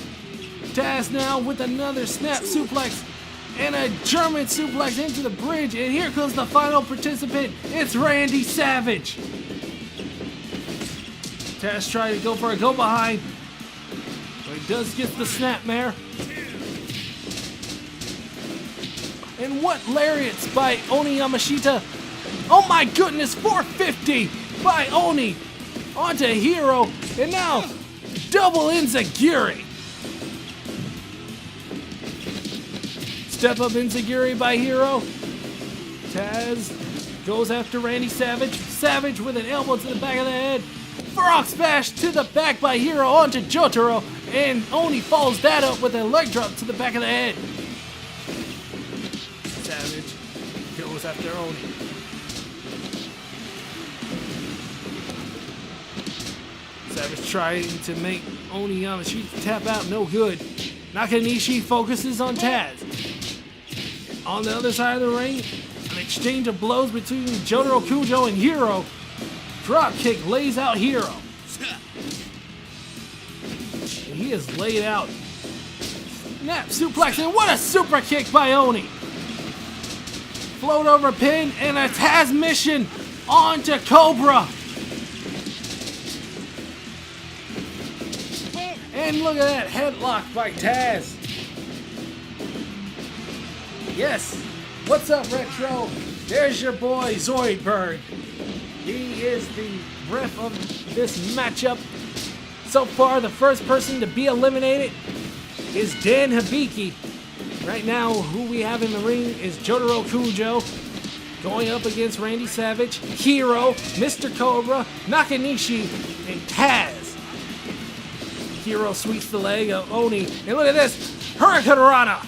Taz now with another snap suplex and a German suplex into the bridge. And here comes the final participant. It's Randy Savage. Taz trying to go for a go behind. But he does get the snapmare. And what lariats by Oni Yamashita. Oh my goodness, 450 by Oni onto Hero. And now, double enziguri. Step up enziguri by Hero. Taz goes after Randy Savage. Savage with an elbow to the back of the head. Frog smash to the back by Hero onto Jotaro. And Oni follows that up with a leg drop to the back of the head. Savage goes after Oni. Savage trying to make Oni Yamashita tap out, no good. Nakanishi focuses on Taz. On the other side of the ring, an exchange of blows between Jotaro Kujo and Hero. Drop kick lays out Hero. And he is laid out. Snap suplex, and what a super kick by Oni. Float over pin and a Taz mission onto Cobra. And look at that headlock by Taz. Yes. What's up, Retro? There's your boy, Zoidberg. He is the ref of this matchup. So far, the first person to be eliminated is Dan Hibiki. Right now, who we have in the ring is Jotaro Kujo going up against Randy Savage, Hero, Mr. Cobra, Nakanishi, and Taz. Hero sweeps the leg of Oni, and look at this, Hurricane Rana.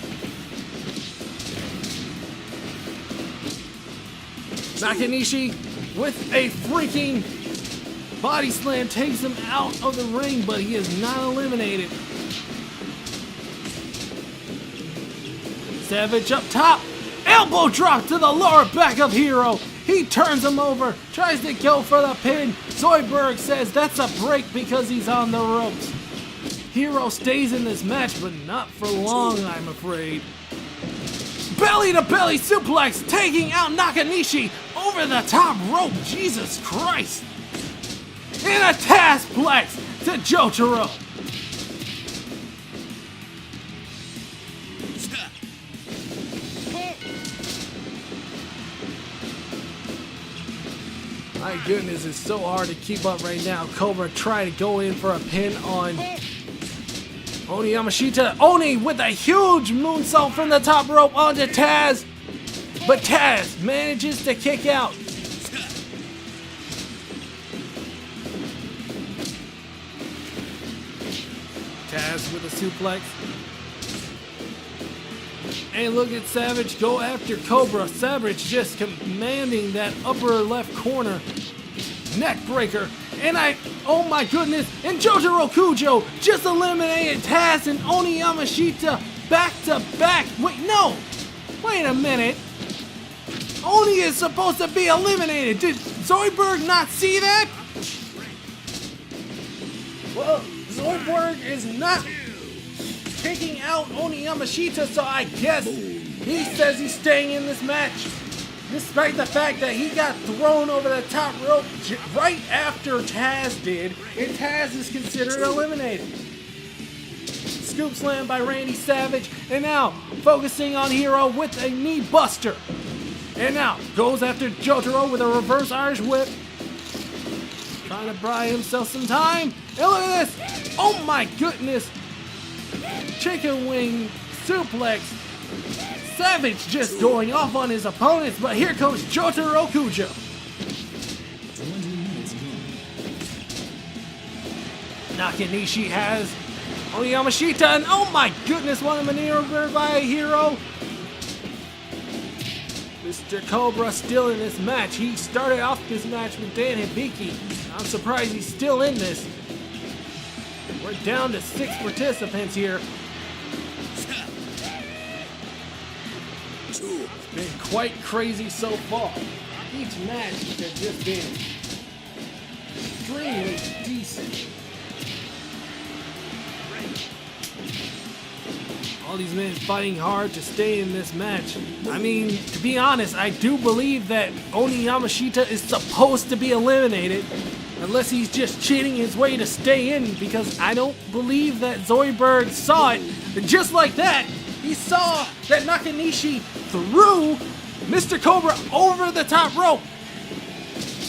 Nakanishi with a freaking body slam takes him out of the ring, but he is not eliminated. Savage up top, elbow drop to the lower back of Hero. He turns him over, tries to go for the pin. Zoidberg says that's a break because he's on the ropes. Hero stays in this match, but not for long, I'm afraid. Belly to belly suplex, taking out Nakanishi over the top rope. Jesus Christ. And a Tazplex to Jotaro. My goodness, it's so hard to keep up right now. Cobra trying to go in for a pin on Oni Yamashita. Oni with a huge moonsault from the top rope onto Taz. But Taz manages to kick out. Taz with a suplex. And look at Savage go after Cobra. Savage just commanding that upper left corner. Neck breaker. And oh my goodness, and Jotaro Kujo just eliminated Taz and Oni Yamashita back to back. Wait a minute. Oni is supposed to be eliminated. Did Zoidberg not see that? Well, Zoidberg is not taking out Oni Yamashita, so I guess he says he's staying in this match. Despite the fact that he got thrown over the top rope right after Taz did, and Taz is considered eliminated. Scoop slam by Randy Savage, and now focusing on Hero with a knee buster. And now goes after Jotaro with a reverse Irish whip. Trying to buy himself some time. And look at this. Oh my goodness. Chicken wing suplex. Savage just going off on his opponents, but here comes Jotaro Kujo. 20 minutes gone. Nakanishi has Oni Yamashita, and oh my goodness, what a maneuver by Hero. Mr. Cobra still in this match. He started off this match with Dan Hibiki. I'm surprised he's still in this. We're down to 6 participants here. It's been quite crazy so far. Each match has just been extremely decent. All these men fighting hard to stay in this match. I mean, to be honest, I do believe that Oni Yamashita is supposed to be eliminated, unless he's just cheating his way to stay in, because I don't believe that Zoidberg saw it. And just like that, he saw that Nakanishi threw Mr. Cobra over the top rope.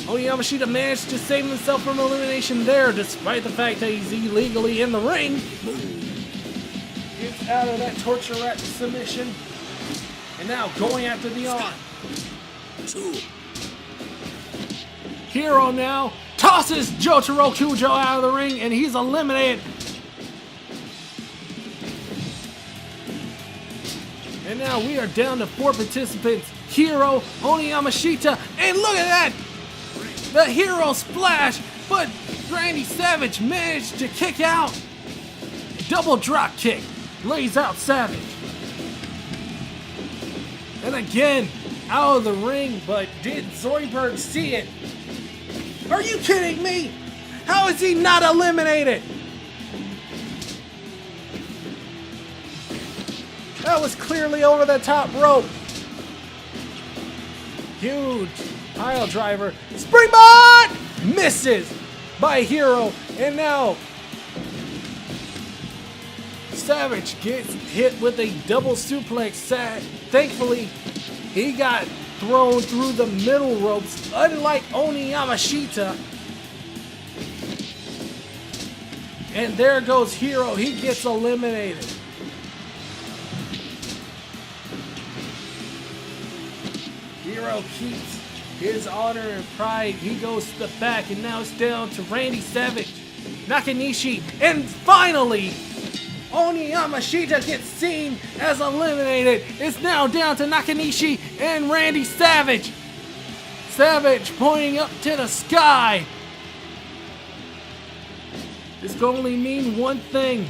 Oni Yamashita managed to save himself from elimination there, despite the fact that he's illegally in the ring. Gets out of that torture rat submission. And now going after the arm. Hero now tosses Jotaro Kujo out of the ring, and he's eliminated. And now we are down to 4 participants. Hero, Oni Yamashita, and look at that! The Hero splash, but Randy Savage managed to kick out. Double drop kick, lays out Savage. And again, out of the ring, but did Zoidberg see it? Are you kidding me? How is he not eliminated? That was clearly over the top rope. Huge pile driver. Springboard! Misses by Hero. And now Savage gets hit with a double suplex. Thankfully, he got thrown through the middle ropes, unlike Oni Yamashita. And there goes Hero. He gets eliminated. Hero keeps his honor and pride. He goes to the back, and now it's down to Randy Savage, Nakanishi, and finally, Oni Yamashita gets seen as eliminated. It's now down to Nakanishi and Randy Savage. Savage pointing up to the sky. This can only mean one thing.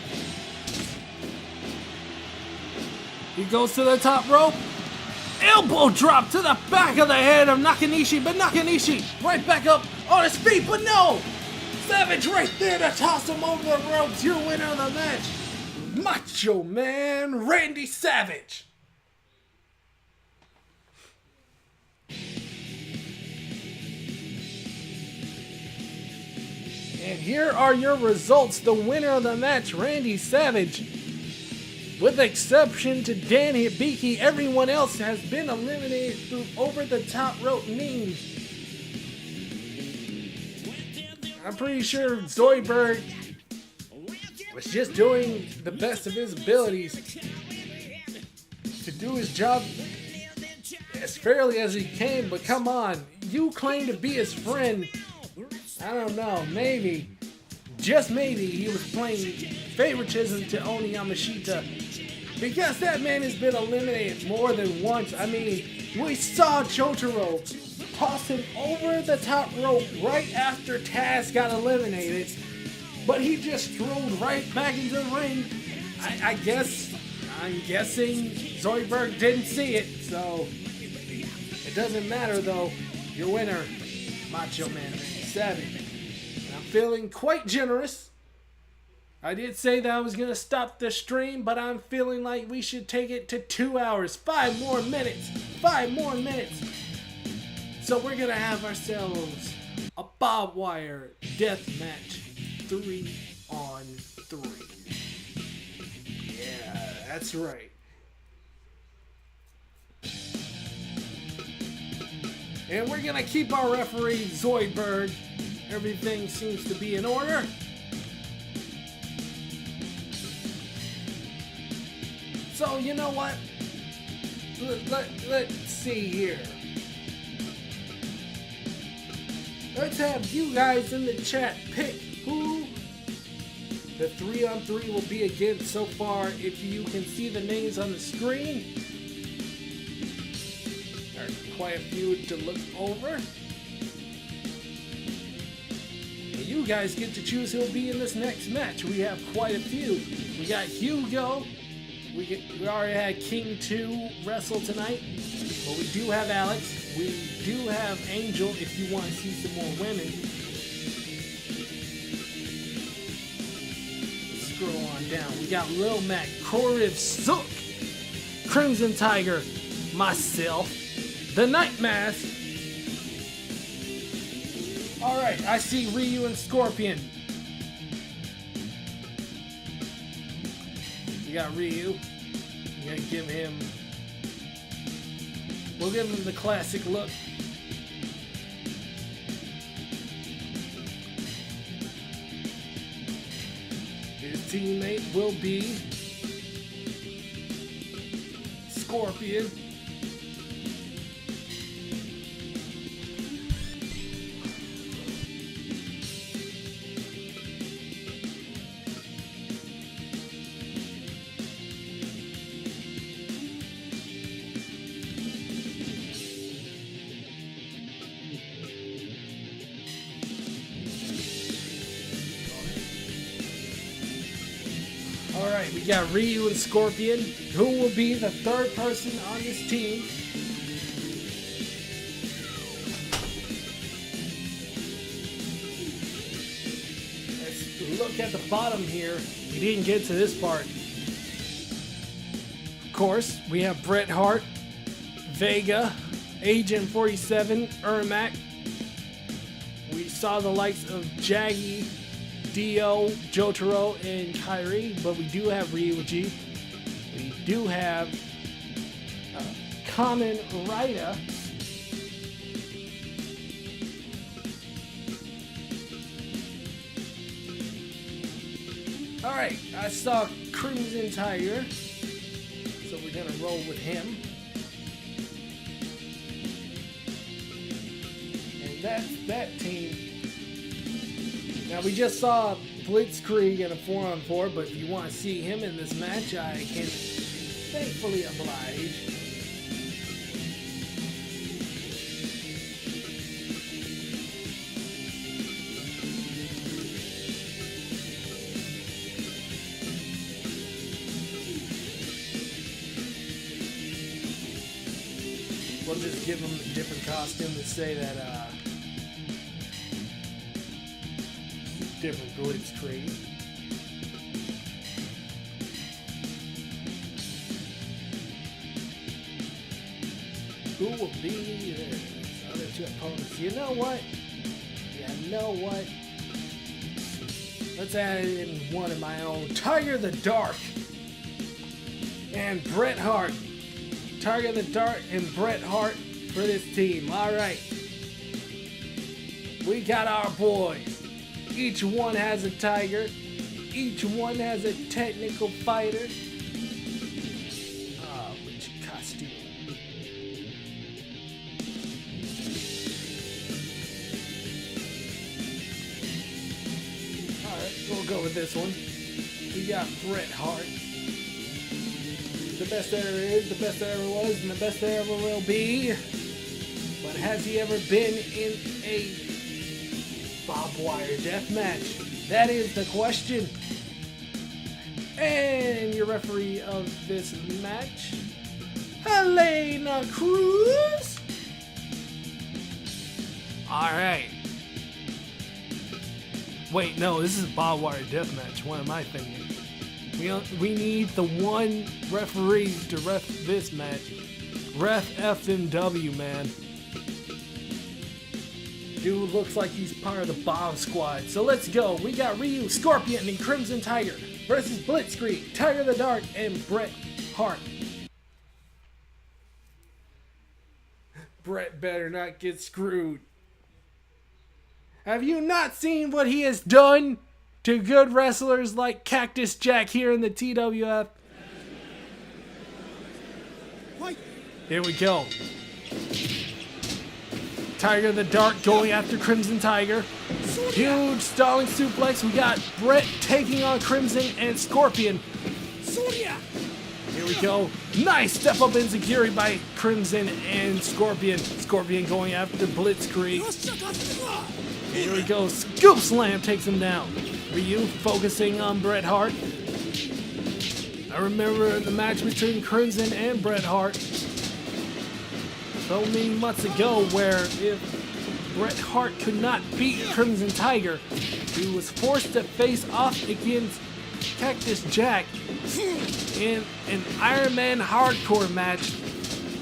He goes to the top rope. Elbow drop to the back of the head of Nakanishi, but Nakanishi right back up on his feet, but no! Savage right there to toss him over the ropes. Your winner of the match, Macho Man Randy Savage. And here are your results. The winner of the match, Randy Savage. With the exception to Dan Hibiki, everyone else has been eliminated through over-the-top rope means. I'm pretty sure Zoidberg was just doing the best of his abilities to do his job as fairly as he can, but come on, you claim to be his friend. I don't know, maybe, just maybe, he was playing favoritism to Oni Yamashita, because that man has been eliminated more than once. I mean, we saw Jotaro toss him over the top rope right after Taz got eliminated, but he just strolled right back into the ring. I'm guessing Zoidberg didn't see it, so it doesn't matter though. Your winner, Macho Man Savage. And I'm feeling quite generous. I did say that I was going to stop the stream, but I'm feeling like we should take it to 2 hours. 5 more minutes. 5 more minutes. So we're going to have ourselves a barbed wire death match. 3 on 3. Yeah, that's right. And we're going to keep our referee, Zoidberg. Everything seems to be in order. So, you know what? Let's see here. Let's have you guys in the chat pick who the 3 on 3 will be against so far. If you can see the names on the screen, there are quite a few to look over. And you guys get to choose who'll be in this next match. We have quite a few. We got Hugo. We already had King 2 wrestle tonight, but we do have Alex. We do have Angel if you want to see some more women. Scroll on down. We got Lil Mac, Koriv Sook, Crimson Tiger, myself, The Night Mask. Alright, I see Ryu and Scorpion. We got Ryu. We're gonna give him. We'll give him the classic look. His teammate will be Scorpion. We got Ryu and Scorpion, who will be the third person on this team. Let's look at the bottom here. We didn't get to this part. Of course, we have Bret Hart, Vega, Agent 47, Ermac. We saw the likes of Jaggy, Dio, Jotaro, and Kairi, but we do have Ryuji. We do have Kamen Rider. Alright, I saw Crimson Tiger, so we're gonna roll with him. And that's that team. Now we just saw Blitzkrieg in a 4-on-4, but if you want to see him in this match, I can thankfully oblige. We'll just give him a different costume to say that, different Blitzkrieg. Who will be the other two opponents? You know what? Let's add in one of my own. Tiger the Dark and Bret Hart. Tiger the Dark and Bret Hart for this team. Alright. We got our boys. Each one has a tiger. Each one has a technical fighter. Which costume? Alright, we'll go with this one. We got Bret Hart. The best there is, the best there ever was, and the best there ever will be. But has he ever been in a barbed wire death match? That is the question. And your referee of this match, Helena Cruz. Alright. Wait, no, this is a barbed wire death match. What am I thinking? We need the one referee to ref this match. Ref FMW, man. Dude looks like he's part of the Bomb Squad. So let's go. We got Ryu, Scorpion, and Crimson Tiger versus Blitzkrieg, Tiger the Dark, and Bret Hart. Bret better not get screwed. Have you not seen what he has done to good wrestlers like Cactus Jack here in the TWF? Here we go. Tiger the Dark going after Crimson Tiger. Huge stalling suplex. We got Bret taking on Crimson and Scorpion. Here we go. Nice step up enziguri by Crimson and Scorpion. Scorpion going after Blitzkrieg. Here we go. Scoop Slam takes him down. Ryu focusing on Bret Hart. I remember the match between Crimson and Bret Hart so many months ago where if Bret Hart could not beat Crimson Tiger, he was forced to face off against Cactus Jack in an Iron Man hardcore match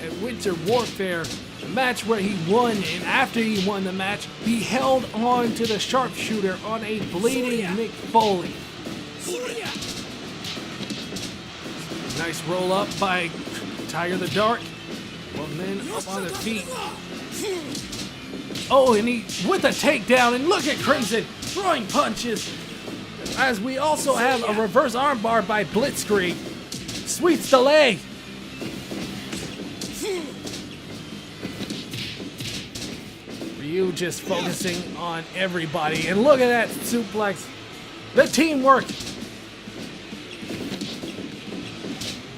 at Winter Warfare. A match where he won, and after he won the match, he held on to the sharpshooter on a bleeding Mick Foley. Nice roll up by Tiger the Dark. Well, then up on the feet. Oh, and he with a takedown, and look at Crimson throwing punches. As we also have a reverse armbar by Blitzkrieg. Sweeps the leg. Ryu just focusing on everybody. And look at that suplex. The teamwork.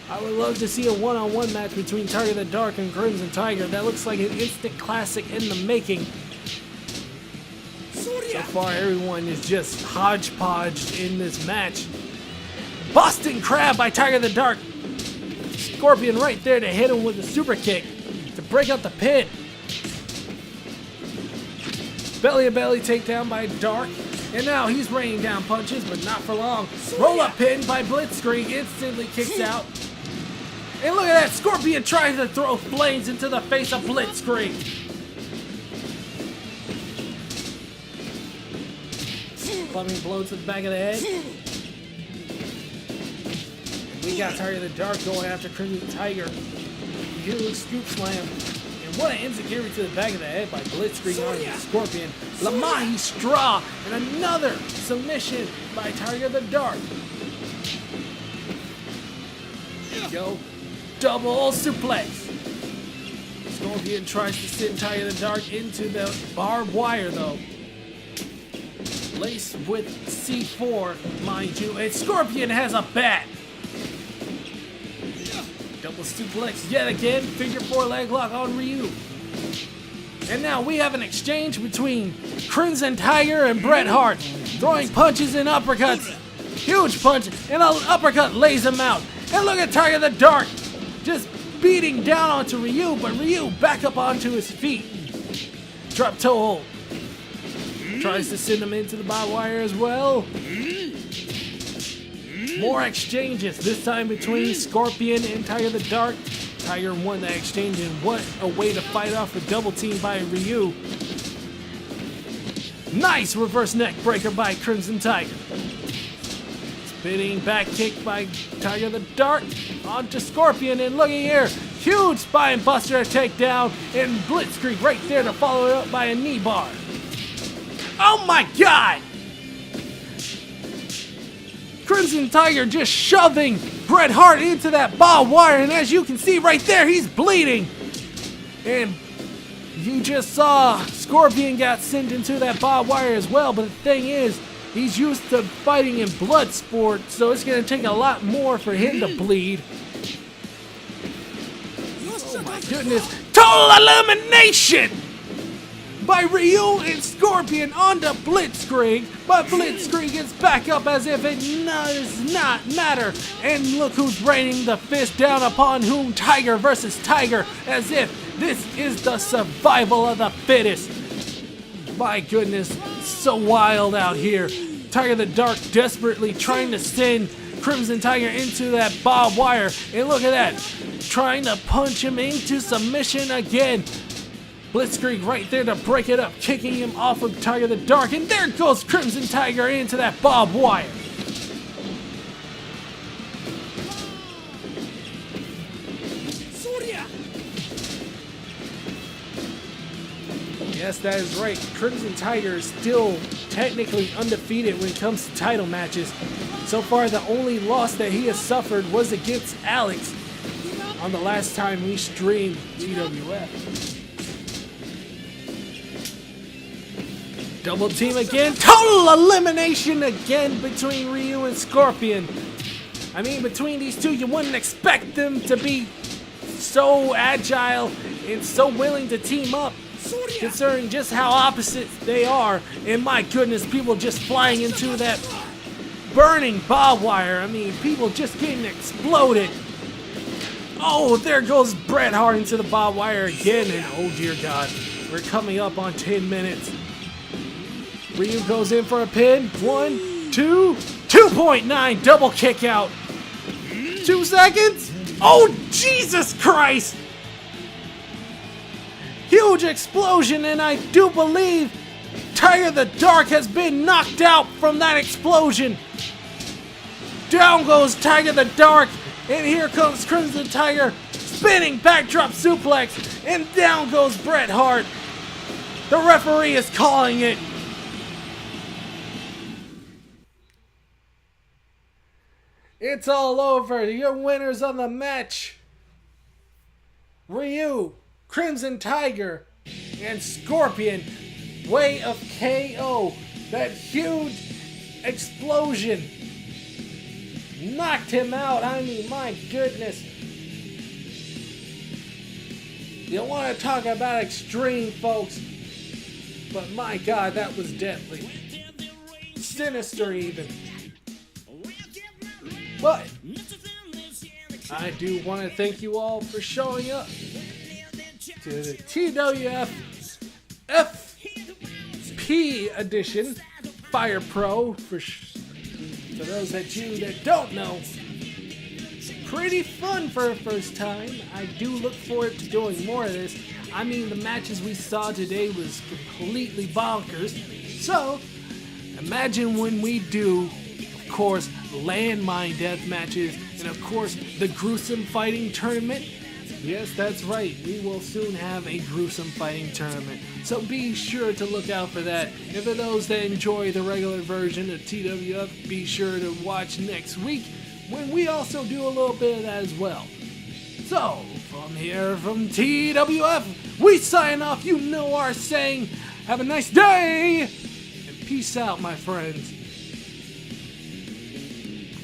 I would love to see a one-on-one match between Tiger the Dark and Crimson Tiger. That looks like an instant classic in the making. So far, everyone is just hodgepodge in this match. Boston Crab by Tiger the Dark. Scorpion right there to hit him with a super kick to break out the pin. Belly to belly takedown by Dark. And now he's raining down punches, but not for long. Roll up pin by Blitzkrieg, instantly kicks out. And look at that, Scorpion trying to throw flames into the face of Blitzkrieg. Plumbing blow to the back of the head. We got Tiger the Dark going after Crimson Tiger. Huge scoop slam. And what an enziguri to the back of the head by Blitzkrieg on the Scorpion. Lamahi Straw. And another submission by Tiger the Dark. Go. Double suplex. Scorpion tries to send Tiger the Dark into the barbed wire though. Laced with C4, mind you. And Scorpion has a bat. Double suplex yet again. Figure 4 leg lock on Ryu. And now we have an exchange between Crimson Tiger and Bret Hart. Throwing punches and uppercuts. Huge punch and an uppercut lays him out. And look at Tiger the Dark. Just beating down onto Ryu. But Ryu back up onto his feet. Drop toe hold. Tries to send him into the barbed wire as well. More exchanges, this time between Scorpion and Tiger the Dark. Tiger won that exchange, and what a way to fight off a double team by Ryu. Nice reverse neck breaker by Crimson Tiger. Spinning back kick by Tiger the Dark onto Scorpion, and looky here, huge spine buster takedown, and Blitzkrieg right there to follow it up by a knee bar. Oh my God! Crimson Tiger just shoving Bret Hart into that barbed wire, and as you can see right there, he's bleeding. And you just saw Scorpion got sent into that barbed wire as well, but the thing is, he's used to fighting in blood sport, so it's going to take a lot more for him to bleed. Oh my goodness. Total elimination by Ryu and Scorpion onto Blitzkrieg, but Blitzkrieg gets back up as if it does not matter. And look who's raining the fist down upon whom, Tiger versus Tiger, as if this is the survival of the fittest. My goodness, so wild out here. Tiger the Dark desperately trying to send Crimson Tiger into that barbed wire. And look at that, trying to punch him into submission again. Blitzkrieg right there to break it up, kicking him off of Tiger the Dark, and there goes Crimson Tiger into that barbed wire. Yes, that is right. Crimson Tiger is still technically undefeated when it comes to title matches. So far, the only loss that he has suffered was against Alex on the last time we streamed TWF. Double team again. Total elimination again between Ryu and Scorpion. I mean, between these two, you wouldn't expect them to be so agile and so willing to team up, considering just how opposite they are. And my goodness, people just flying into that burning barbed wire. I mean, people just getting exploded. Oh, there goes Bret Hart into the barbed wire again. And oh dear God, we're coming up on 10 minutes. Ryu goes in for a pin. 1, 2, 2.9 double kick out. 2 seconds. Oh, Jesus Christ. Huge explosion, and I do believe Tiger the Dark has been knocked out from that explosion. Down goes Tiger the Dark, and here comes Crimson Tiger, spinning backdrop suplex, and down goes Bret Hart. The referee is calling it. It's all over. Your winners of the match, Ryu, Crimson Tiger, and Scorpion. Way of KO. That huge explosion knocked him out. I mean, my goodness. You don't want to talk about extreme, folks, but my God, that was deadly. Sinister even. But I do want to thank you all for showing up to the TWF FP edition, Fire Pro, for those of you that don't know. Pretty fun for a first time. I do look forward to doing more of this. I mean, the matches we saw today was completely bonkers. So, imagine when we do, of course, landmine death matches, and of course, the gruesome fighting tournament. Yes, that's right. We will soon have a gruesome fighting tournament. So be sure to look out for that. And for those that enjoy the regular version of TWF, be sure to watch next week when we also do a little bit of that as well. So, from here from TWF, we sign off. You know our saying. Have a nice day, and peace out, my friends.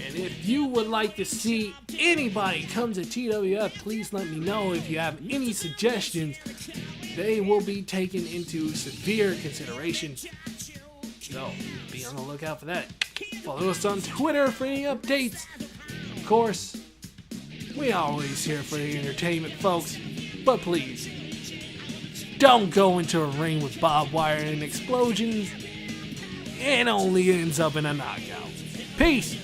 And if you would like to see anybody come to TWF, please let me know. If you have any suggestions, they will be taken into severe consideration. So, be on the lookout for that. Follow us on Twitter for any updates. Of course, we always here for the entertainment, folks. But please, don't go into a ring with barbed wire and explosions. It only ends up in a knockout. Peace!